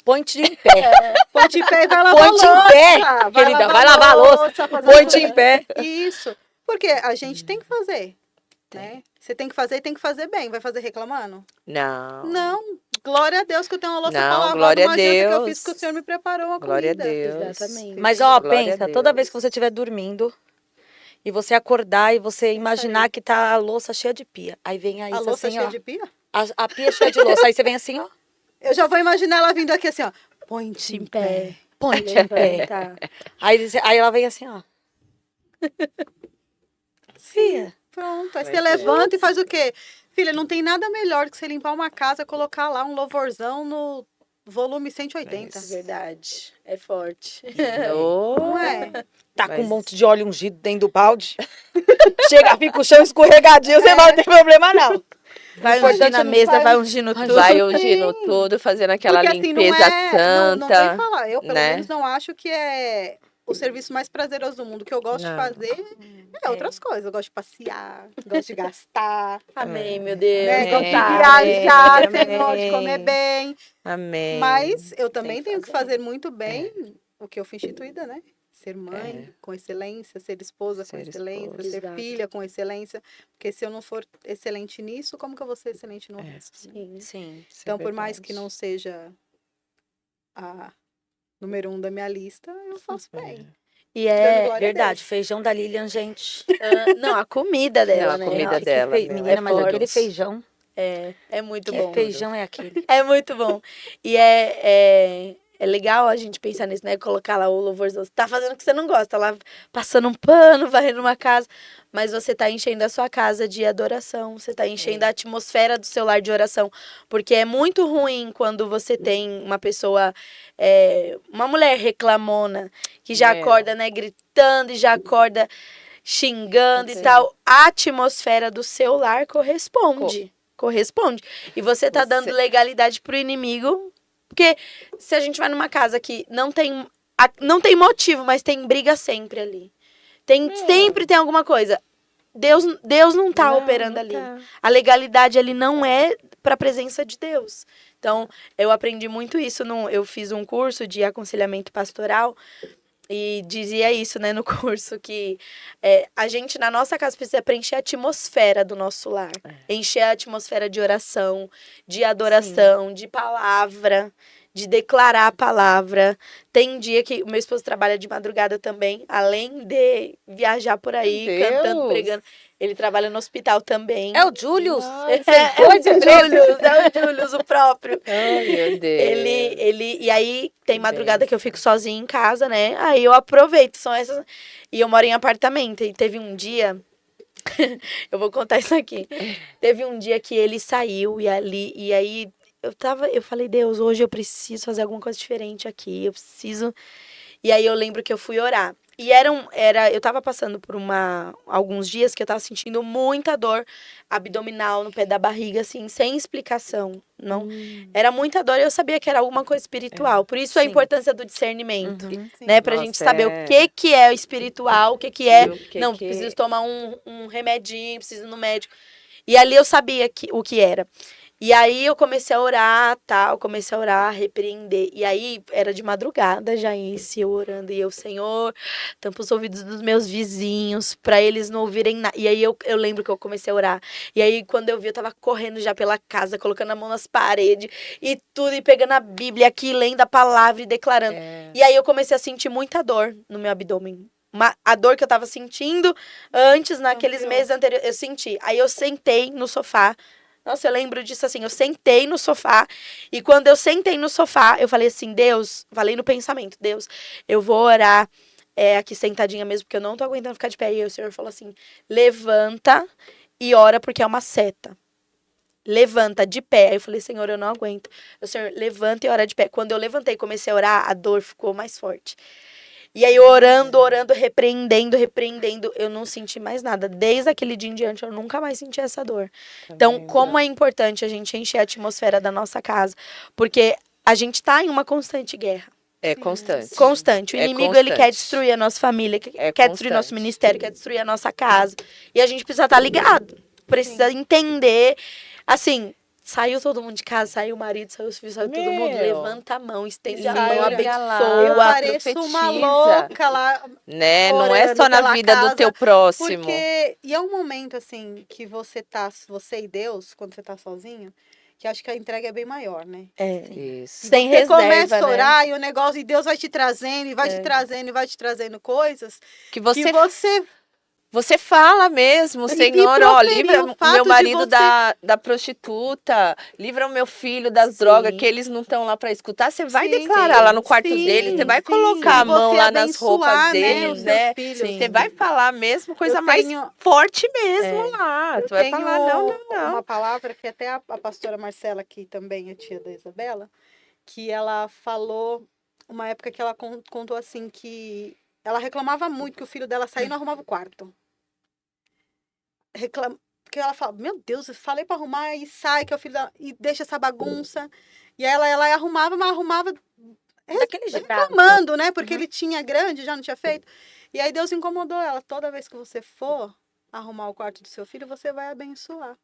Põe-te em pé.
Põe-te em pé e vai lavar
Põe-te em pé,
louça.
querida, vai lavar a louça.
fazer
Põe-te em pé.
Isso. Porque a gente tem que fazer, né? Você tem que fazer e tem que fazer bem. Vai fazer reclamando?
Não.
Não. Glória a Deus que eu tenho uma louça
Não,
pra lavar
glória
de uma
a
janta que eu
Deus.
fiz que o Senhor me preparou uma
Glória a
comida.
Deus.
Exatamente.
Mas ó,
Glória a
pensa, toda
Deus.
vez que você estiver dormindo e você acordar e você imaginar que tá a louça cheia de pia. Aí vem a Isa
A louça
assim,
cheia
ó.
de pia?
A pia cheia de louça. Aí você vem assim, ó.
Eu já vou imaginar ela vindo aqui assim, ó. Põe-te
Em pé.
Põe-te em pé.
Levanta.
Aí ela vem assim, ó. Fia.
Pronto. Aí
Mas
você
é.
levanta e faz o quê? Filha, não tem nada melhor que você limpar uma casa, colocar lá um louvorzão no volume 180.
Verdade. É forte.
Oh,
Não é?
Tá com um
Mas-
monte de óleo ungido dentro do balde. Chega, fica o chão escorregadio, você vai ter problema, não.
Vai
importante
ungir na
não
mesa,
faz-
vai ungindo tudo.
vai ungindo tudo, fazendo aquela
Porque assim,
limpeza
não vem
santa.
falar. Eu, pelo
né?
menos, não acho que é o serviço mais prazeroso do mundo. O que eu gosto de
Não.
fazer é outras coisas. Eu gosto de passear, gosto de gastar,
Amém, meu Deus.
né? Gosto de
Tá,
viajar,
amém,
Senhor, de comer bem.
Amém.
Mas eu também
que
tenho que
fazer.
fazer muito bem o que eu fui instituída, né? Ser mãe com excelência, ser esposa com
Ser
excelência,
esposa.
ser
Exato.
filha com excelência. Porque se eu não for excelente nisso, como que eu vou ser excelente no
É.
resto? né?
Sim.
Sim.
Isso é
Então, por mais que
verdade.
não seja a número 1 da minha lista, eu faço bem.
E
Dando
é.
glória a
Verdade,
Deus.
feijão da Lilian, gente.
Não, a comida dela,
Não, a
né?
comida
Nossa,
dela, meu,
Menina, mas
forte.
aquele feijão.
É muito
Que
bom.
feijão é aquele?
É muito bom. E é legal a gente pensar nisso, né? Colocar lá o louvorzão. Você tá fazendo o que você não gosta, lá passando um pano, varrendo uma casa. Mas você tá enchendo a sua casa de adoração. Você tá enchendo a atmosfera do seu lar de oração. Porque é muito ruim quando você tem uma pessoa, uma mulher reclamona, que já
É.
acorda, né, gritando e já acorda xingando e
Sim.
tal. A atmosfera do seu lar corresponde. Corresponde. E você tá
Você-
dando legalidade pro inimigo. Porque se a gente vai numa casa que não tem motivo, mas tem briga sempre ali. Sempre tem alguma coisa. Deus não tá operando ali. A legalidade ali não é para a presença de Deus. Então, eu aprendi muito isso. Eu fiz um curso de aconselhamento pastoral e dizia isso, né, no curso, que a gente, na nossa casa, precisa preencher a atmosfera do nosso lar. Encher a atmosfera de oração, de adoração, de palavra, de declarar a palavra. Tem dia que o meu esposo trabalha de madrugada também, além de viajar por aí,
Meu Deus!
cantando, pregando. Ele trabalha no hospital também.
É o Julius?
É o Július, o próprio.
Ai, meu Deus.
E aí tem
Que
madrugada que eu
bênção.
fico sozinha em casa, né? Aí eu aproveito, são essas. E eu moro em apartamento. E teve um dia Eu vou contar isso aqui. Teve um dia que ele saiu e aí eu falei, Deus, hoje eu preciso fazer alguma coisa diferente aqui, eu preciso. E aí eu lembro que eu fui orar. E eu tava passando por alguns dias que eu tava sentindo muita dor abdominal no pé da barriga, assim, sem explicação. Não, era muita dor e eu sabia que era alguma coisa espiritual. Por isso a
Sim.
importância do discernimento,
Uhum.
né? Pra
Nossa,
gente saber
é.
o que é o espiritual, o que é.
E o que
Não,
que-
preciso tomar um remedinho, preciso ir no médico. E ali eu sabia o que era. E aí eu comecei a orar, tal, comecei a orar, repreender. E aí era de madrugada já isso, eu orando. E eu, Senhor, tampa os ouvidos dos meus vizinhos, pra eles não ouvirem nada. E aí eu lembro que eu comecei a orar. E aí quando eu vi, eu tava correndo já pela casa, colocando a mão nas paredes e tudo, e pegando a Bíblia aqui, lendo a palavra e declarando.
É.
E aí eu comecei a sentir muita dor no meu abdômen. A dor que eu tava sentindo antes, naqueles
Ampliou.
meses anteriores, eu senti. Aí eu sentei no sofá. Nossa, eu lembro disso assim, eu sentei no sofá, e quando eu sentei no sofá, eu falei assim, Deus, falei no pensamento, Deus, eu vou orar aqui sentadinha mesmo, porque eu não tô aguentando ficar de pé. E aí o Senhor falou assim, levanta e ora, porque é uma seta. Levanta de pé. Aí eu falei, Senhor, eu não aguento. O Senhor, levanta e ora de pé. Quando eu levantei e comecei a orar, a dor ficou mais forte. E aí, orando, repreendendo, eu não senti mais nada. Desde aquele dia em diante, eu nunca mais senti essa dor. Então,
Também,
como
né?
é importante a gente encher a atmosfera da nossa casa. Porque a gente tá em uma constante guerra.
É constante.
Constante. O
É
inimigo, ele quer
constante.
destruir a nossa família,
É
quer destruir nosso
constante.
ministério, quer destruir a nossa casa. E a gente precisa estar ligado. Precisa entender. Assim, saiu todo mundo de casa, saiu o marido, saiu os filhos, saiu todo mundo.
Meu.
Levanta a mão, estende a
Sai,
mão,
olha
abençoa.
Eu pareço uma
profetiza.
louca lá,
Né? Não é
orando
só na
pela
vida
casa,
do teu próximo.
porque... E é um momento, assim, que você e Deus, quando você tá sozinho, que acho que a entrega é bem maior, né?
Isso.
Sem
Você
reserva,
começa a
né?
orar e o negócio, e Deus vai te trazendo, e vai te trazendo, e vai te trazendo coisas
Que
que você
fala mesmo,
E
Senhor, ó,
proferir
livra
o
o
fato
meu
de
marido
você-
da prostituta, livra o meu filho das
Sim.
drogas, que eles não estão lá para escutar. Você vai
Sim,
declarar lá no quarto
sim,
deles, você vai
sim,
colocar
e
a mão
você
lá nas roupas
abençoar, né,
deles,
os seus
né?
filhos.
Você vai falar mesmo coisa
Eu
mais
tenho-
forte mesmo lá.
Eu
Você vai
tenho
falar, não.
uma palavra que até a pastora Marcela, que também é tia da Isabela, que ela falou uma época que ela contou assim que ela reclamava muito que o filho dela saía e não arrumava o quarto. Porque ela fala, meu Deus, eu falei pra arrumar e sai, que é o filho dela, e deixa essa bagunça. E aí ela arrumava, mas arrumava
Daquele jeito.
reclamando, né? Porque ele tinha grande, já não tinha feito. E aí Deus incomodou ela. Toda vez que você for arrumar o quarto do seu filho, você vai abençoar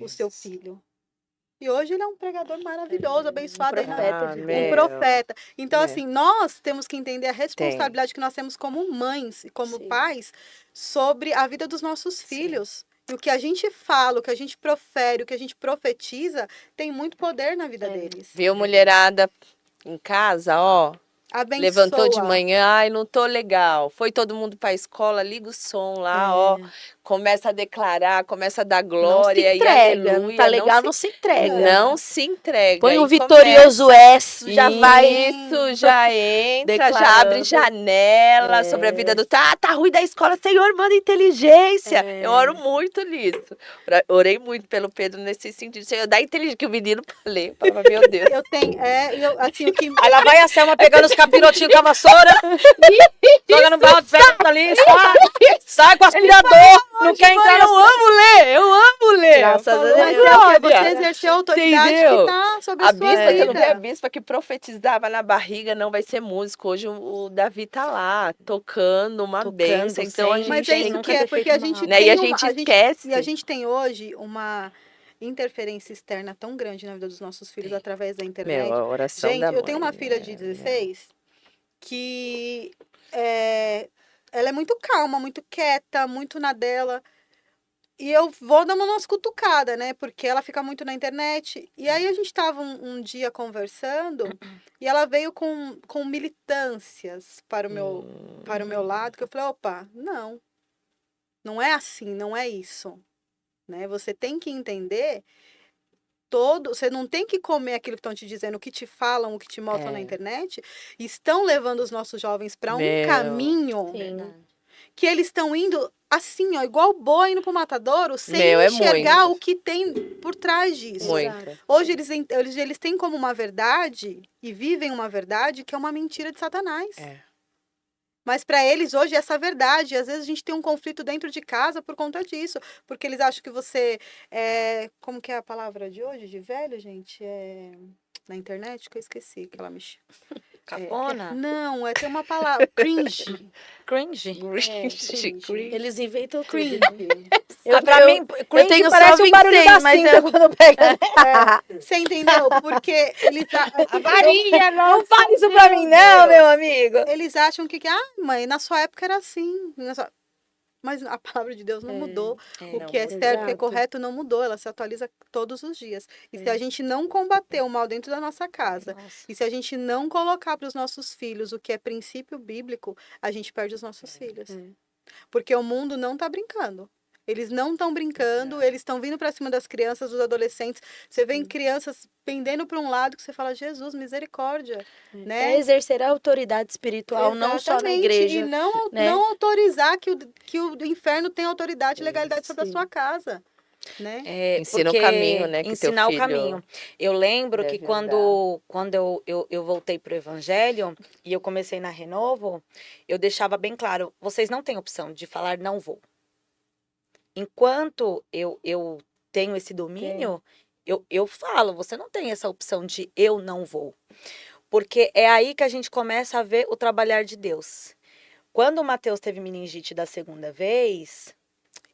o seu filho. E hoje ele é um pregador maravilhoso, abençoado.
profeta de
Um
Deus.
profeta. Então,
É.
assim, nós temos que entender a responsabilidade que nós temos como mães e como
Sim.
pais sobre a vida dos nossos filhos. E o que a gente fala, o que a gente profere, o que a gente profetiza, tem muito poder na vida deles.
Viu, mulherada em casa, ó.
Abençoa.
Levantou de manhã, ai, não tô legal. Foi todo mundo pra escola, liga o som lá, ó. Começa a declarar, começa a dar
Não se
glória e
entrega.
aleluia.
Tá legal, não se entrega.
Não se entrega.
Põe
E
um vitorioso S, já vai.
Isso, já entra, já
declarando.
abre janela sobre a vida do... Tá ruim da escola, Senhor, manda inteligência. Eu oro muito nisso. Orei muito pelo Pedro nesse sentido. Senhor, dá inteligência, que o menino falei. Falava, meu Deus.
Eu tenho, assim, o que...
Aí lá vai a Selma pegando os capirotinhos com a vassoura, joga no balde, pega tudo ali, sai com o aspirador, não quer entrar
Eu amo ler.
Graças a
Falou,
Deus.
Mas é o que
glória.
você exerceu a autoridade
Entendeu?
que tá sobre a
A
sua
bispa, você não
vida.
vê a bispa que profetizava na barriga, não vai ser músico. Hoje o Davi tá lá, tocando uma bênção. Então a
sem-
gente
Mas é
sem
isso
nunca
que é,
ter
porque
feito
a gente
mal.
né?
tem
E a
uma-
gente esquece.
E a gente tem hoje uma interferência externa tão grande na vida dos nossos filhos através da internet.
Meu, a oração
Gente,
da
eu tenho
mãe,
uma filha
né?
de 16 que ela é muito calma, muito quieta, muito na dela. E eu vou dar umas cutucadas, né? Porque ela fica muito na internet. E aí a gente tava um dia conversando e ela veio com militâncias para o meu lado, que eu falei, opa, não é assim, não é isso. Né? Você tem que entender você não tem que comer aquilo que estão te dizendo, o que te falam, o que te mostram na internet. Estão levando os nossos jovens para um
Meu.
caminho
Sim.
que eles estão indo assim, ó, igual boi indo pro matadouro, sem
Meu, é
enxergar
muito.
o que tem por trás disso.
Muito.
Hoje eles têm como uma verdade e vivem uma verdade que é uma mentira de Satanás.
É.
Mas para eles hoje é essa verdade. Às vezes a gente tem um conflito dentro de casa por conta disso, porque eles acham que você é, como que é a palavra de hoje, de velho, gente? É na internet que eu esqueci que ela me
Cafona?
não, tem uma palavra cringe.
Cringe?
cringe.
Eles inventam
Cringe.
Pra mim, cringe
tenho
parece
só
o barulho
26,
da
mas
cinta
eu-
quando pega.
Você entendeu? Porque eles
A varinha,
Não fale isso pra mim, não, meu amigo.
eles acham que mãe, na sua época era assim. Mas a palavra de Deus não mudou. O que é certo, o que é
exato.
correto não mudou. Ela se atualiza todos os dias. E se a gente não combater o mal dentro da nossa casa, e se a gente não colocar para os nossos filhos o que é princípio bíblico, a gente perde os nossos filhos. Porque o mundo não está brincando. Eles não estão brincando, eles estão vindo para cima das crianças, dos adolescentes. Você vê crianças pendendo para um lado que você fala, Jesus, misericórdia. Né?
É exercer a autoridade espiritual, não só na
Exatamente,
igreja.
E não,
né?
não autorizar que o inferno tenha autoridade e legalidade sobre a
Sim.
sua casa. Né?
Ensina o
Porque
caminho, né, que teu
ensinar o
filho
caminho. Eu lembro que
deve
quando eu voltei pro evangelho e eu comecei na Renovo, eu deixava bem claro, vocês não têm opção de falar não vou. Enquanto eu tenho esse domínio, eu falo, você não tem essa opção de eu não vou. Porque é aí que a gente começa a ver o trabalhar de Deus. Quando o Mateus teve meningite da segunda vez,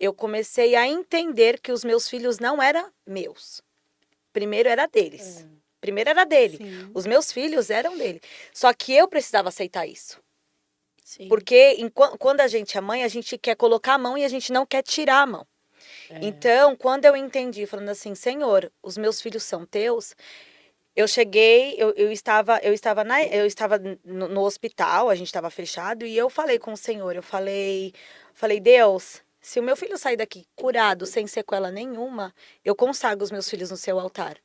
eu comecei a entender que os meus filhos não eram meus. Primeiro era deles. Primeiro era dele.
Sim.
Os meus filhos eram dele. Só que eu precisava aceitar isso.
Sim.
Porque quando a gente é mãe, a gente quer colocar a mão e a gente não quer tirar a mão. Então, quando eu entendi, falando assim, Senhor, os meus filhos são teus, eu cheguei, eu estava no hospital, a gente estava fechado, e eu falei com o Senhor, eu falei, Deus, se o meu filho sair daqui curado, sem sequela nenhuma, eu consagro os meus filhos no seu altar.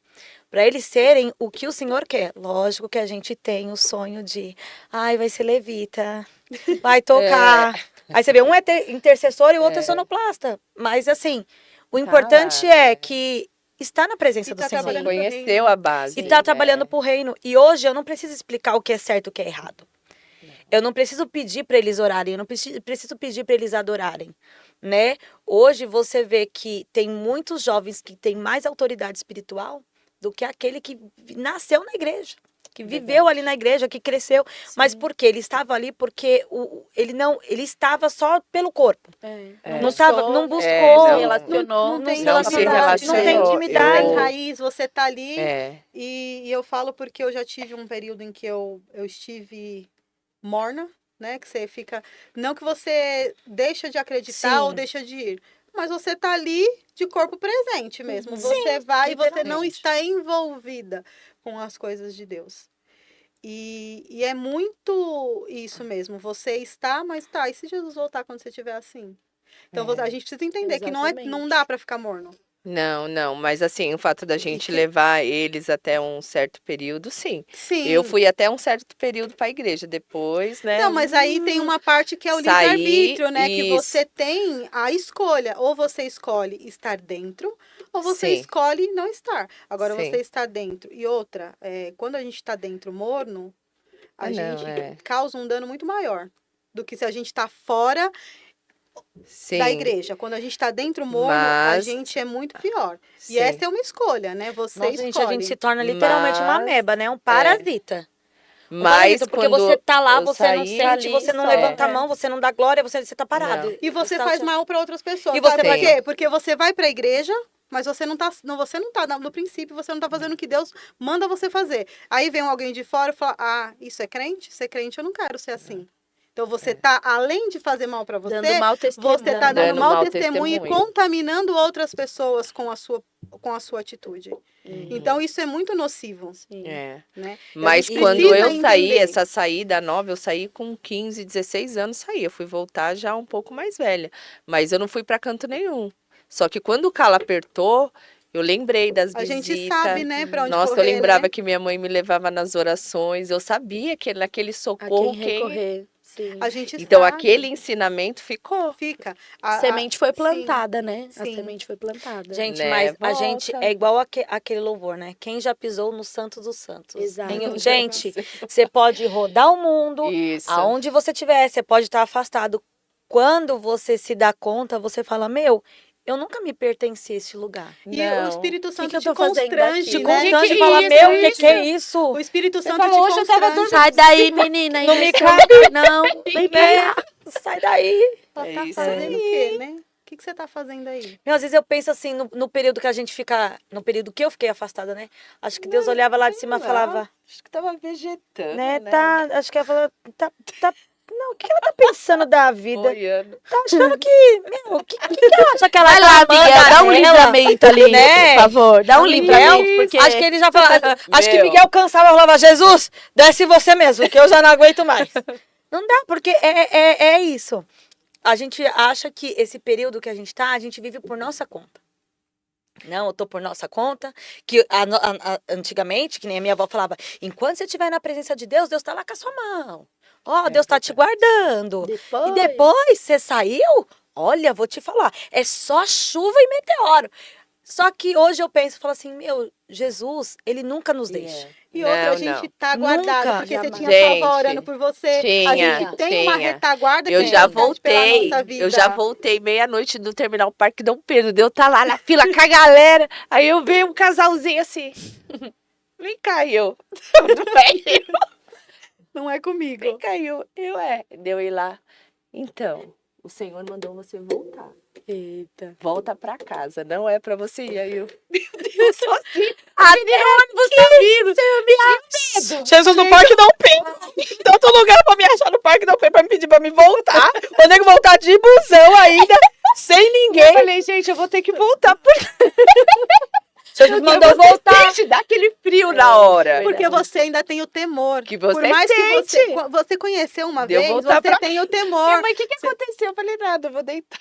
Para eles serem o que o Senhor quer. Lógico que a gente tem o sonho de, vai ser levita, vai tocar. Aí você vê, um é intercessor e o outro é sonoplasta. Mas assim, o importante é que está na presença
E
do
tá
Senhor.
trabalhando
conheceu a base.
E está trabalhando pro reino. E hoje eu não preciso explicar o que é certo e o que é errado. Eu não preciso pedir para eles orarem, eu não preciso pedir para eles adorarem, né? Hoje você vê que tem muitos jovens que têm mais autoridade espiritual do que aquele que nasceu na igreja, que viveu ali na igreja, que cresceu. Mas por quê? Ele estava ali porque ele estava só pelo corpo. Não buscou,
não.
relacionou.
Não tem
Não se
intimidade,
não tem
relacionou.
intimidade.
Não tem raiz, você tá ali.
É.
E eu falo porque eu já tive um período em que eu estive morna, né? Que você fica. Não que você deixa de acreditar
Sim.
ou deixa de ir, mas você tá ali de corpo presente mesmo. Você vai e você não
literalmente.
está envolvida com as coisas de Deus. E é muito isso mesmo. Você está, mas tá. E se Jesus voltar quando você estiver assim? Então a gente precisa entender que não
Exatamente.
dá para ficar morno.
Não, mas assim, o fato da gente levar eles até um certo período, sim.
Sim.
Eu fui até um certo período para a igreja, depois, né?
Não, mas aí tem uma parte que é o
Sair,
livre-arbítrio, né? Que
isso.
você tem a escolha. Ou você escolhe estar dentro, ou você
Sim.
escolhe não estar. Agora,
Sim.
você está dentro. E outra, quando a gente está dentro morno, a gente causa um dano muito maior do que se a gente está fora
Sim.
da igreja. Quando a gente está dentro morno, a gente é muito pior.
Sim.
E essa é uma escolha, né? Você
Nossa,
escolhe.
gente, a gente se torna literalmente uma
Mas-
ameba, né? Um parasita.
Mas
Porque
quando
você tá lá,
eu
você não
saí
sente,
ali
você não
só-
levanta a mão, você não dá glória, você tá parado.
Não.
E você
Tá
faz
te-
mal para outras pessoas.
E você
Sabe por
vai-
quê? Porque você vai para a igreja, mas você não tá no princípio, você não tá fazendo o que Deus manda você fazer. Aí vem alguém de fora e fala: isso é crente? Ser crente eu não quero ser assim. Então você tá, além de fazer mal para você,
Dando mau testemunho.
você tá dando
Dando
mau
mau
testemunho e
testemunho.
contaminando outras pessoas com a sua atitude. Então isso é muito nocivo,
É.
né?
Mas
gente
quando
precisa
eu saí,
entender.
essa saída nova, eu saí com 15, 16 anos, saí. Eu fui voltar já um pouco mais velha. Mas eu não fui para canto nenhum. Só que quando o calo apertou, eu lembrei das
A
visitas.
gente sabe, né, para onde
Nossa,
correr,
eu lembrava
né?
que minha mãe me levava nas orações. Eu sabia que naquele
A
socorro
quem recorrer. Sim.
A gente
Então,
sabe,
aquele ensinamento ficou.
fica.
A semente foi
sim,
plantada, né? A
sim.
semente foi plantada.
Gente,
Né,
mas a
volta.
gente é igual aquele louvor, né? Quem já pisou no Santo dos Santos?
Exato.
Gente, você pode rodar o mundo,
Isso.
aonde você estiver, você pode estar afastado. Quando você se dá conta, você fala, meu, eu nunca me pertenci a esse lugar.
E o
Não.
Espírito Santo
que eu
te
tô fazendo
constrange,
aqui?
Te
né?
constrange
que
e fala,
isso,
meu, o
isso?
que é isso?
O Espírito Santo
fala,
te
"Hoje eu tava
constrange.
Sai daí, menina.
Não me
isso
cabe.
Não, vem pra
Né?
cá.
Sai daí.
Ela
É
tá
isso
fazendo
aí.
o quê, né? O que você tá fazendo aí?
Meu, às vezes eu penso assim, no período que a gente fica, no período que eu fiquei afastada, né? Acho que Deus olhava lá de cima e
Sei
falava,
lá, acho que tava vegetando,
né,
né?
tá, acho que ela falou, não, o que ela tá pensando da vida?
Boiando.
Tá achando que, meu, o que ela acha que ela
Vai
tá
lá,
amando
Miguel, dá um
ela?
livramento ali,
Né?
por favor. Dá um livramento,
Miguel,
porque...
acho que ele já falava, acho que
Meu.
Miguel cansava e falava, Jesus, desce você mesmo, que eu já não aguento mais. Não dá, porque é isso. A gente acha que esse período que a gente tá, a gente vive por nossa conta. Não, eu tô por nossa conta. Que antigamente, que nem a minha avó falava, enquanto você estiver na presença de Deus, Deus tá lá com a sua mão. Ó, Deus tá te guardando. E depois você saiu, olha, vou te falar, é só chuva e meteoro. Só que hoje eu penso, falo assim, meu, Jesus, ele nunca nos deixa.
E outra,
Não,
a gente
não.
tá guardado,
Nunca,
porque você
jamais.
tinha sua avó
Gente,
orando por você. A
tinha,
gente tem uma
tinha.
retaguarda que
Eu
é
já
importante pela
voltei,
nossa vida.
eu já voltei meia-noite do terminal Parque Dom Pedro. Deu tá lá na fila com a galera. Aí eu vi um casalzinho assim. Vem cá, eu.
Não é comigo.
Vem cá, eu. Deu ir lá. Então, o Senhor mandou você voltar.
Eita.
Volta pra casa, não é pra você ir. Aí eu, meu Deus, só assim. A menina, o ônibus tá vindo.
Jesus no Parque Dom Pedro. Tanto lugar pra me achar no Parque Dom Pedro pra me pedir pra me voltar. Eu tenho que voltar de busão ainda, sem
Eu
ninguém.
falei, gente, eu vou ter que voltar.
Jesus mandou voltar.
Sente, dá aquele frio na hora.
Porque você ainda tem o temor.
Que você
Por mais que
sente.
você conheceu uma
Deu
vez,
voltar
você
pra-
tem o
Minha
temor.
mãe, o que aconteceu? Eu falei, nada, eu vou deitar.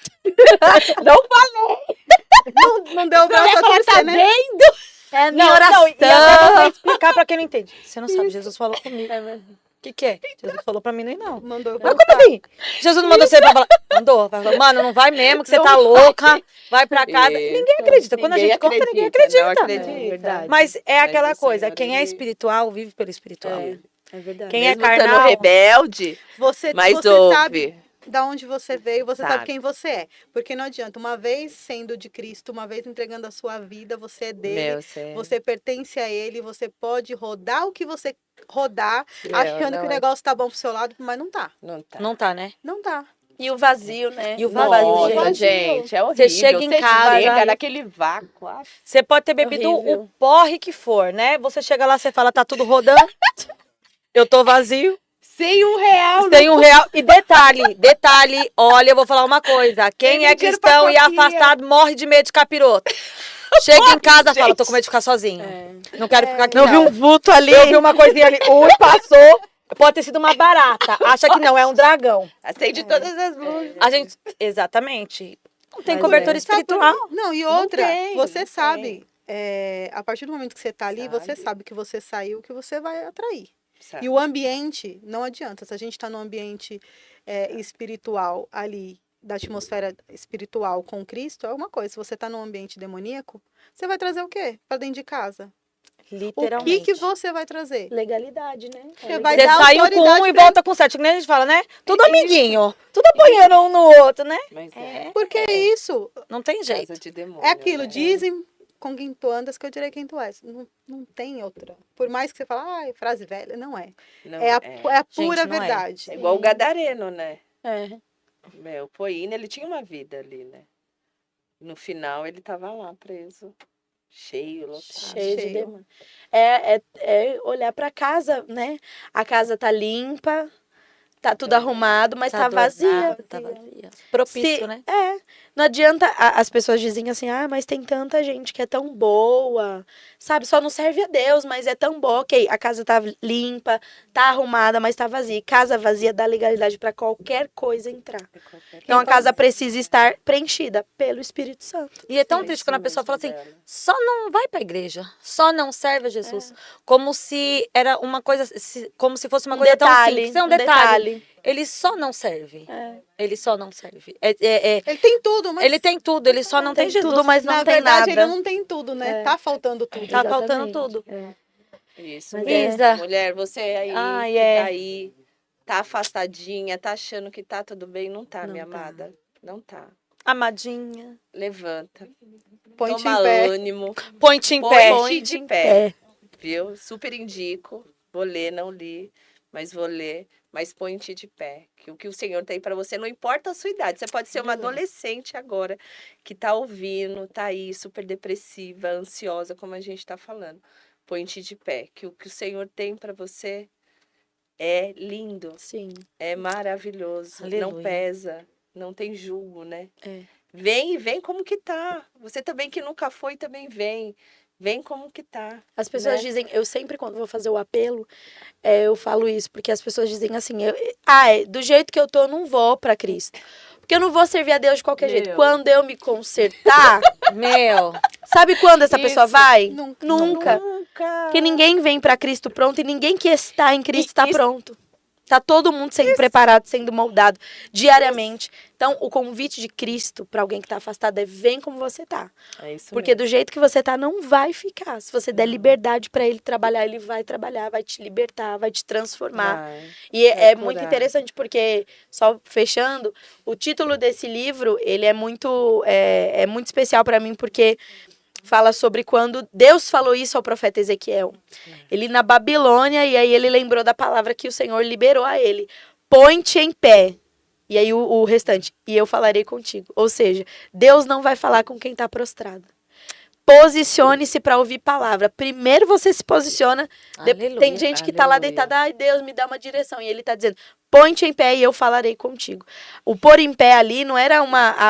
Não deu o braço a torcer, né?
É
Não,
minha oração.
não, e até você explicar pra quem não entende. Você não sabe, Jesus falou comigo. O que é? Jesus falou pra mim, nem não.
Mandou eu
Mas
voltar.
como assim? Jesus não mandou você pra falar. Mandou. Falou, mano, não vai mesmo, que você
Não
tá
vai.
louca. Vai pra casa.
Isso.
Ninguém acredita. Quando a gente conta, ninguém acredita.
Não acredita.
É verdade.
Mas é aquela
o
coisa,
Senhor,
quem é
ele-
espiritual vive pelo espiritual.
É verdade.
Quem é
Mesmo estando
carnal-
rebelde,
Você
mas
sabe
ouve.
da onde você veio, você sabe
Sabe.
quem você é. Porque não adianta, uma vez sendo de Cristo, uma vez entregando a sua vida, você é dele,
Meu, você...
você pertence a ele, você pode rodar o que você rodar,
Meu,
achando
não
que o
é.
negócio tá bom pro seu lado, mas não tá.
Não tá.
Não tá, né?
Não tá.
E o vazio, né?
E o vazio,
Nossa,
gente.
gente, é horrível.
chega em casa,
chega
né?
naquele vácuo. Ah,
Você pode ter bebido
Horrível.
o porre que for, né? Você chega lá, você fala, tá tudo rodando. Eu tô vazio.
sem R$1.
Tem R$1. E detalhe, olha, eu vou falar uma coisa. Quem
Tem
é
dinheiro pra
cristão e
coquinha.
afastado morre de medo de capiroto. Chega em casa e fala, tô com medo de ficar sozinho. Não quero ficar aqui,
Não
não.
vi um vulto ali.
Eu vi uma coisinha ali, passou. Pode ter sido uma barata. Acha que não, é um dragão.
Acende todas as luzes.
A gente, exatamente. Não tem
Mas
cobertura
é.
espiritual.
Não, e outra,
tem,
você
não
sabe, a partir do momento que você tá ali, você
Sabe.
sabe que você saiu, que você vai atrair.
Sabe?
E o ambiente, não adianta, se a gente está no ambiente espiritual ali, da atmosfera espiritual com Cristo, é uma coisa. Se você está num ambiente demoníaco, você vai trazer o quê? Para dentro de casa. O
Literalmente.
que você vai trazer?
Legalidade, né?
Você vai
Você
dar
saiu com
autoridade
um e
pra-
volta com 7, que nem a gente fala, né? Tudo amiguinho. Tudo apanhando um no outro, né?
Mas
É.
Porque é isso.
Não tem jeito.
casa de demônio,
É aquilo,
né?
dizem com quem tu andas que eu direi quem tu és. Não tem outra. Por mais que você fale, frase velha, não é.
Não,
É a pura
não é.
verdade.
É igual o Gadareno, né?
É.
Meu, Poína, ele tinha uma vida ali, né? No final, ele tava lá preso. Cheio, lotado.
Cheio de
cheio.
demônio. É olhar pra casa, né? A casa tá limpa, tá tudo arrumado, mas tá vazia.
adornado, tá vazia. Propício,
Se-
né?
Não adianta, as pessoas dizem assim, mas tem tanta gente que é tão boa, sabe? Só não serve a Deus, mas é tão boa. Ok, a casa tá limpa, tá arrumada, mas tá vazia. E casa vazia dá legalidade pra qualquer coisa entrar. Então a casa precisa estar preenchida pelo Espírito Santo.
E é tão triste quando a pessoa fala assim, só não vai pra igreja, só não serve a Jesus. Como se era uma coisa, como se fosse uma coisa tão simples. É um detalhe. Ele só não serve.
É.
Ele só não serve.
Ele tem tudo, mas
Ele tem tudo, ele só não tem Jesus.
tudo, mas não
na
tem
verdade
nada.
ele não tem tudo, né?
É.
Tá faltando tudo.
Tá
Exatamente.
faltando tudo.
É.
Isso.
Mas
Isa.
Mulher, você aí,
Ai,
que
é.
tá aí, tá afastadinha, tá achando que tá tudo bem. Não tá,
Não
minha
tá.
amada. Não tá.
Amadinha.
Levanta.
Põe-te
Toma
em pé.
ânimo.
Põe-te em pé.
Põe-te de pé. Viu? Super indico. Vou ler, não li, mas vou ler. Mas põe-te de pé. Que o que o Senhor tem para você, não importa a sua idade. Você pode ser uma adolescente agora que tá ouvindo, tá aí super depressiva, ansiosa, como a gente tá falando. Põe-te de pé. Que o que o Senhor tem para você é lindo,
Sim.
é maravilhoso. Não
Aleluia.
pesa, não tem julgo, né?
É.
Vem e vem como que tá. Você também que nunca foi, também vem. Vem como que tá.
As pessoas
Né?
dizem, eu sempre quando vou fazer o apelo, eu falo isso, porque as pessoas dizem assim, do jeito que eu tô, eu não vou pra Cristo. Porque eu não vou servir a Deus de qualquer jeito.
Meu.
Quando eu me consertar,
Meu.
sabe quando essa pessoa
Isso.
vai?
Nunca.
Nunca.
Nunca.
Porque ninguém vem pra Cristo pronto e ninguém que está em Cristo está
isso-
pronto. Tá todo mundo sendo preparado, sendo moldado diariamente. Então, o convite de Cristo pra alguém que tá afastado é vem como você tá.
É isso
Porque
mesmo.
do jeito que você tá, não vai ficar. Se você der liberdade pra ele trabalhar, ele vai trabalhar, vai te libertar, vai te transformar.
Vai.
E é
Vai
muito
curar.
interessante porque, só fechando, o título desse livro, ele é muito especial pra mim porque fala sobre quando Deus falou isso ao profeta Ezequiel. Ele na Babilônia, e aí ele lembrou da palavra que o Senhor liberou a ele. Põe-te em pé. E aí o restante, e eu falarei contigo. Ou seja, Deus não vai falar com quem está prostrado. Posicione-se para ouvir palavra. Primeiro você se posiciona.
Aleluia.
Tem gente que está lá
Aleluia.
deitada, ai Deus, me dá uma direção. E ele está dizendo, põe-te em pé e eu falarei contigo. O pôr em pé ali não era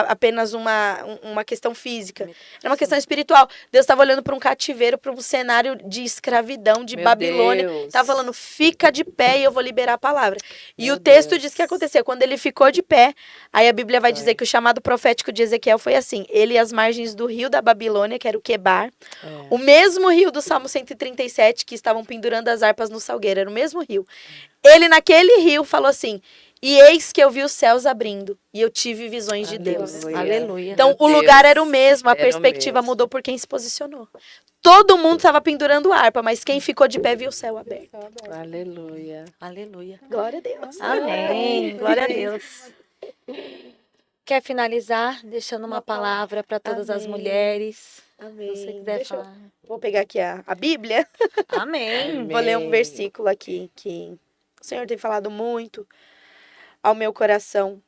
apenas uma questão física. Era uma questão espiritual. Deus estava olhando para um cativeiro, para um cenário de escravidão, de
Meu
Babilônia.
Deus.
Estava falando, fica de pé e eu vou liberar a palavra. E
Meu
o texto
Deus.
diz que aconteceu. Quando ele ficou de pé, aí a Bíblia vai
Foi.
dizer que o chamado profético de Ezequiel foi assim. Ele e as margens do rio da Babilônia, que era o Quebar.
É.
O mesmo rio do Salmo 137, que estavam pendurando as harpas no salgueiro. Era o mesmo rio. Ele, naquele rio, falou assim, e eis que eu vi os céus abrindo, e eu tive visões de Deus.
Aleluia.
Então,
Meu
o lugar
Deus.
era o mesmo, a
Era o
perspectiva
mesmo.
mudou por quem se posicionou. Todo mundo estava pendurando harpa, mas quem ficou de pé viu o céu aberto.
Aleluia.
Aleluia.
Glória a Deus.
Amém. Glória a Deus. Quer finalizar deixando uma palavra para todas as
Amém.
mulheres?
Amém.
Se você quiser
Deixa eu-
falar.
Vou pegar aqui a Bíblia.
Amém.
Vou ler um
Amém.
versículo aqui que o Senhor tem falado muito ao meu coração.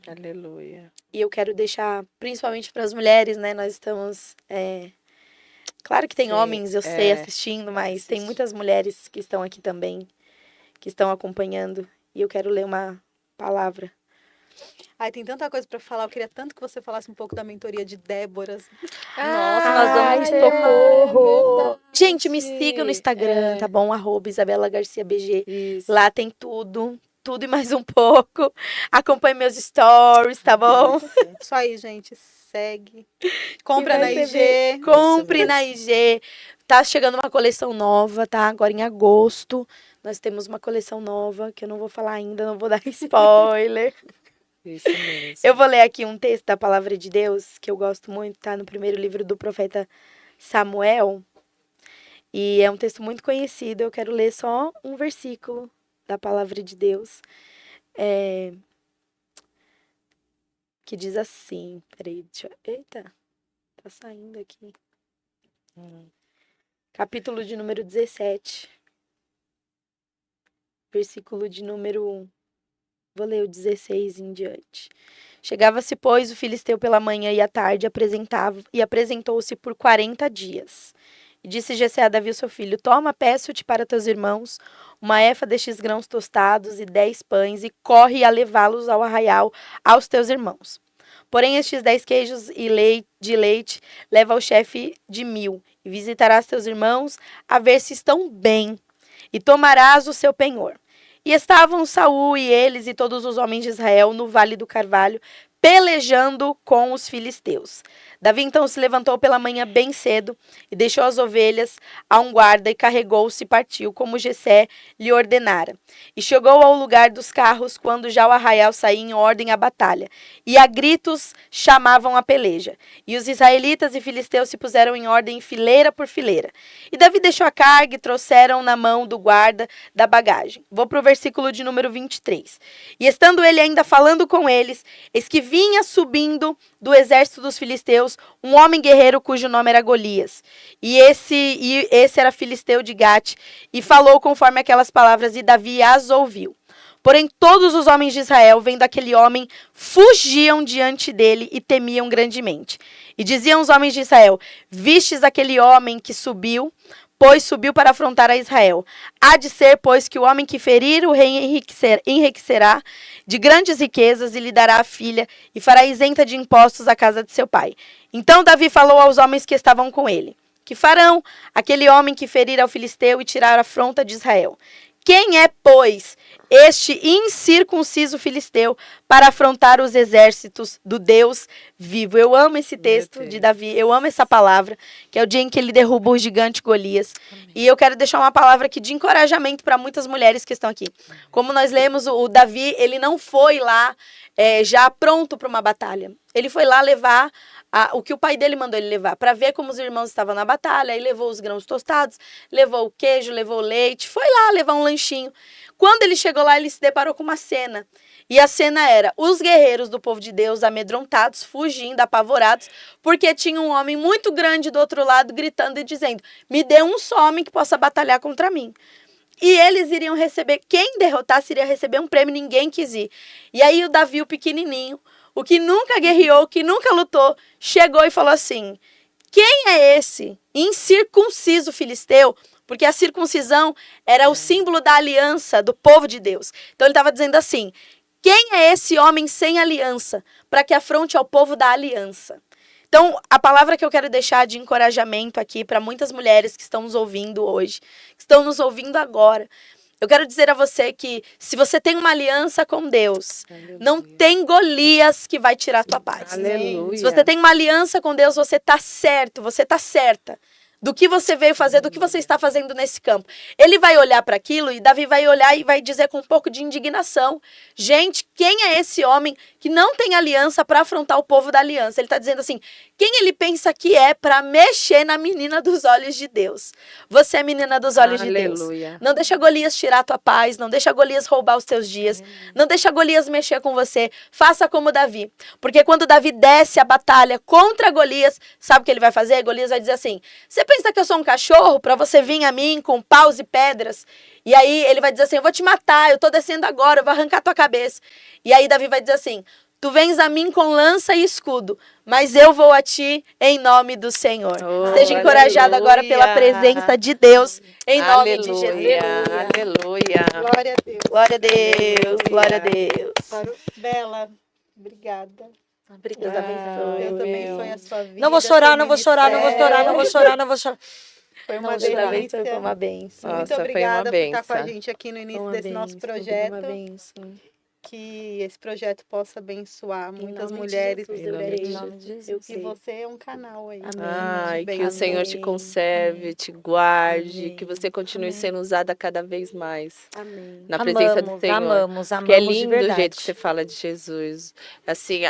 Aleluia.
E eu quero deixar, principalmente para as mulheres, né? Nós estamos. Claro que tem
Sim,
homens, eu sei,
é.
assistindo, mas tem
Assiste.
muitas mulheres que estão aqui também, que estão acompanhando. E eu quero ler uma palavra.
Ai, tem tanta coisa pra falar. Eu queria tanto que você falasse um pouco da mentoria de Déboras.
Nossa, nós
Ai,
vamos
socorro! Gente, me siga no Instagram,
É.
tá bom? @Isabela Garcia BG.
Isso.
Lá tem tudo e mais um pouco. Acompanhe meus stories, tá bom?
Isso aí, gente. Segue. Compra
vai
na
receber.
IG.
Compre na IG. Tá chegando uma coleção nova, tá? Agora em agosto. Nós temos uma coleção nova, que eu não vou falar ainda, não vou dar spoiler.
Isso mesmo.
Eu vou ler aqui um texto da Palavra de Deus, que eu gosto muito, tá? No primeiro livro do profeta Samuel. E é um texto muito conhecido, eu quero ler só um versículo da Palavra de Deus. Que diz assim, peraí, eita, tá saindo aqui. Capítulo de número 17. Versículo de número 1. Vou ler o 16 em diante. Chegava-se, pois, o filisteu pela manhã e à tarde, apresentou-se por 40 dias. E disse Jessé a Davi, seu filho, toma, peço-te para teus irmãos, uma efa destes grãos tostados e 10 pães, e corre a levá-los ao arraial aos teus irmãos. Porém, estes 10 queijos de leite leva ao chefe de 1000, e visitarás teus irmãos a ver se estão bem, e tomarás o seu penhor. E estavam Saul e eles e todos os homens de Israel no vale do Carvalho, pelejando com os filisteus. Davi então se levantou pela manhã bem cedo e deixou as ovelhas a um guarda e carregou-se e partiu, como Jessé lhe ordenara. E chegou ao lugar dos carros quando já o arraial saía em ordem à batalha, e a gritos chamavam a peleja. E os israelitas e filisteus se puseram em ordem fileira por fileira. E Davi deixou a carga e trouxeram na mão do guarda da bagagem. Vou para o versículo de número 23. E estando ele ainda falando com eles, eis que vinha subindo do exército dos filisteus um homem guerreiro cujo nome era Golias. E esse era filisteu de Gate, e falou conforme aquelas palavras, e Davi as ouviu. Porém, todos os homens de Israel, vendo aquele homem, fugiam diante dele e temiam grandemente. E diziam os homens de Israel: vistes aquele homem que subiu, pois subiu para afrontar a Israel. Há de ser, pois, que o homem que ferir o rei enriquecerá de grandes riquezas e lhe dará a filha, e fará isenta de impostos a casa de seu pai. Então Davi falou aos homens que estavam com ele: que farão aquele homem que ferir ao filisteu e tirar a afronta de Israel? Quem é, pois, este incircunciso filisteu para afrontar os exércitos do Deus vivo? Eu amo esse texto de Davi, eu amo essa palavra, que é o dia em que ele derruba o gigante Golias. Amém. E eu quero deixar uma palavra aqui de encorajamento para muitas mulheres que estão aqui. Como nós lemos, o Davi, ele não foi lá já pronto para uma batalha. Ele foi lá levar o que o pai dele mandou ele levar, para ver como os irmãos estavam na batalha. Aí levou os grãos tostados, levou o queijo, levou o leite, foi lá levar um lanchinho. Quando ele chegou lá, ele se deparou com uma cena. E a cena era os guerreiros do povo de Deus amedrontados, fugindo, apavorados, porque tinha um homem muito grande do outro lado gritando e dizendo: me dê um só homem que possa batalhar contra mim. E eles iriam receber, quem derrotasse iria receber um prêmio, ninguém quis ir. E aí o Davi, o pequenininho, o que nunca guerreou, que nunca lutou, chegou e falou assim: quem é esse incircunciso filisteu? Porque a circuncisão era o símbolo da aliança do povo de Deus. Então ele estava dizendo assim: quem é esse homem sem aliança para que afronte ao povo da aliança? Então, a palavra que eu quero deixar de encorajamento aqui para muitas mulheres que estão nos ouvindo hoje, que estão nos ouvindo agora, eu quero dizer a você que se você tem uma aliança com Deus, aleluia, não tem Golias que vai tirar a tua paz. Aleluia. Se você tem uma aliança com Deus, você está certo, você está certa do que você veio fazer, do que você está fazendo nesse campo. Ele vai olhar para aquilo e Davi vai olhar e vai dizer com um pouco de indignação: gente, quem é esse homem que não tem aliança para afrontar o povo da aliança? Ele está dizendo assim: quem ele pensa que é para mexer na menina dos olhos de Deus? Você é menina dos olhos de Deus. Não deixa Golias tirar a tua paz, não deixa Golias roubar os teus dias, não deixa Golias mexer com você. Faça como Davi, porque quando Davi desce a batalha contra Golias, sabe o que ele vai fazer? Golias vai dizer assim: você pensa que eu sou um cachorro para você vir a mim com paus e pedras? E aí ele vai dizer assim: eu vou te matar, eu tô descendo agora, eu vou arrancar tua cabeça. E aí Davi vai dizer assim: tu vens a mim com lança e escudo, mas eu vou a ti em nome do Senhor. Seja encorajado agora pela presença de Deus, em nome de Jesus.
Aleluia.
Glória a Deus.
Glória a Deus, glória a Deus.
Bela, obrigada.
Deus abençoe.
Deus abençoe a sua vida.
Não vou chorar, não vou chorar, não vou chorar, não vou chorar, não vou chorar.
Foi uma
Deus abençoe,
delícia.
foi uma bênção.
Muito
Nossa,
obrigada
foi uma
por estar com a
bênção.
gente aqui no início
Uma
desse nosso
bênção,
projeto.
uma bênção.
Que esse projeto possa abençoar muitas
nome de
mulheres.
Jesus,
em nome de
Em
nome de Jesus.
Eu
E
creio.
você é um canal aí.
Amém.
Ai, que o
Amém.
Senhor te
Amém.
conserve, te guarde,
Amém.
que você continue
Amém.
sendo usada cada vez mais
Amém.
na presença do
Amamos,
Senhor.
amamos
Que é
de
lindo o
verdade.
jeito que você fala de Jesus. Assim,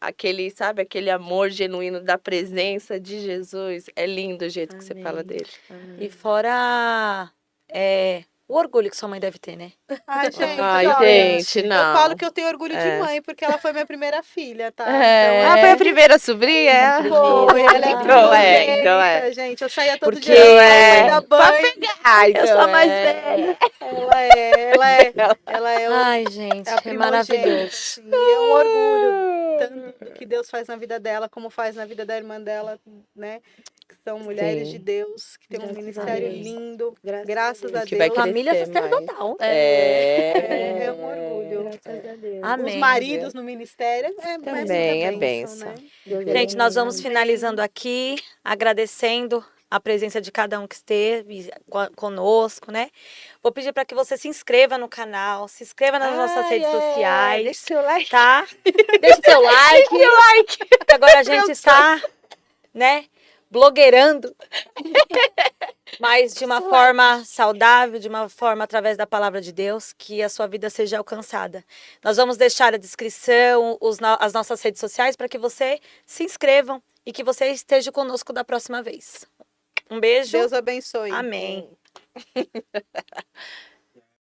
aquele, sabe, aquele amor genuíno da presença de Jesus. É lindo o jeito que você
Amém.
fala dele.
Amém.
E fora o orgulho que sua mãe deve ter, né?
Ai, gente,
Ai,
olha,
gente, não.
eu falo que eu tenho orgulho de
É.
mãe, porque ela foi minha primeira filha, tá?
É.
Então,
Ah, foi a primeira sobrinha?
foi, ela é
Então é, então é.
primogênita, gente. Eu saía todo
Porque
dia pra
é.
dar
Pra
banho.
pegar,
Eu sou a mais velha.
Ela é
Ai, gente,
a
é
primogênita,
maravilhoso.
assim, e é um orgulho tanto do que Deus faz na vida dela, como faz na vida da irmã dela, né? Que são mulheres
Sim.
de Deus, que tem um
Graças a
ministério
Deus.
lindo,
Graças
graças a
Que vai
Deus.
Família
crescer mais.
sacerdotal.
É um orgulho.
Graças a Deus.
Amém.
Os maridos no ministério é
Também
muita
é
bênção,
bênção.
né?
Deus
Gente, nós vamos
ilumina.
finalizando aqui, agradecendo a presença de cada um que esteve conosco, né? Vou pedir para que você se inscreva no canal, se inscreva nas nossas redes sociais,
Deixa seu like.
tá? Deixe seu like. Que agora a gente está, né, blogueirando, mas de uma forma saudável, de uma forma através da palavra de Deus, que a sua vida seja alcançada. Nós vamos deixar a descrição, as nossas redes sociais, para que você se inscrevam e que você esteja conosco da próxima vez. Um beijo.
Deus abençoe.
Amém.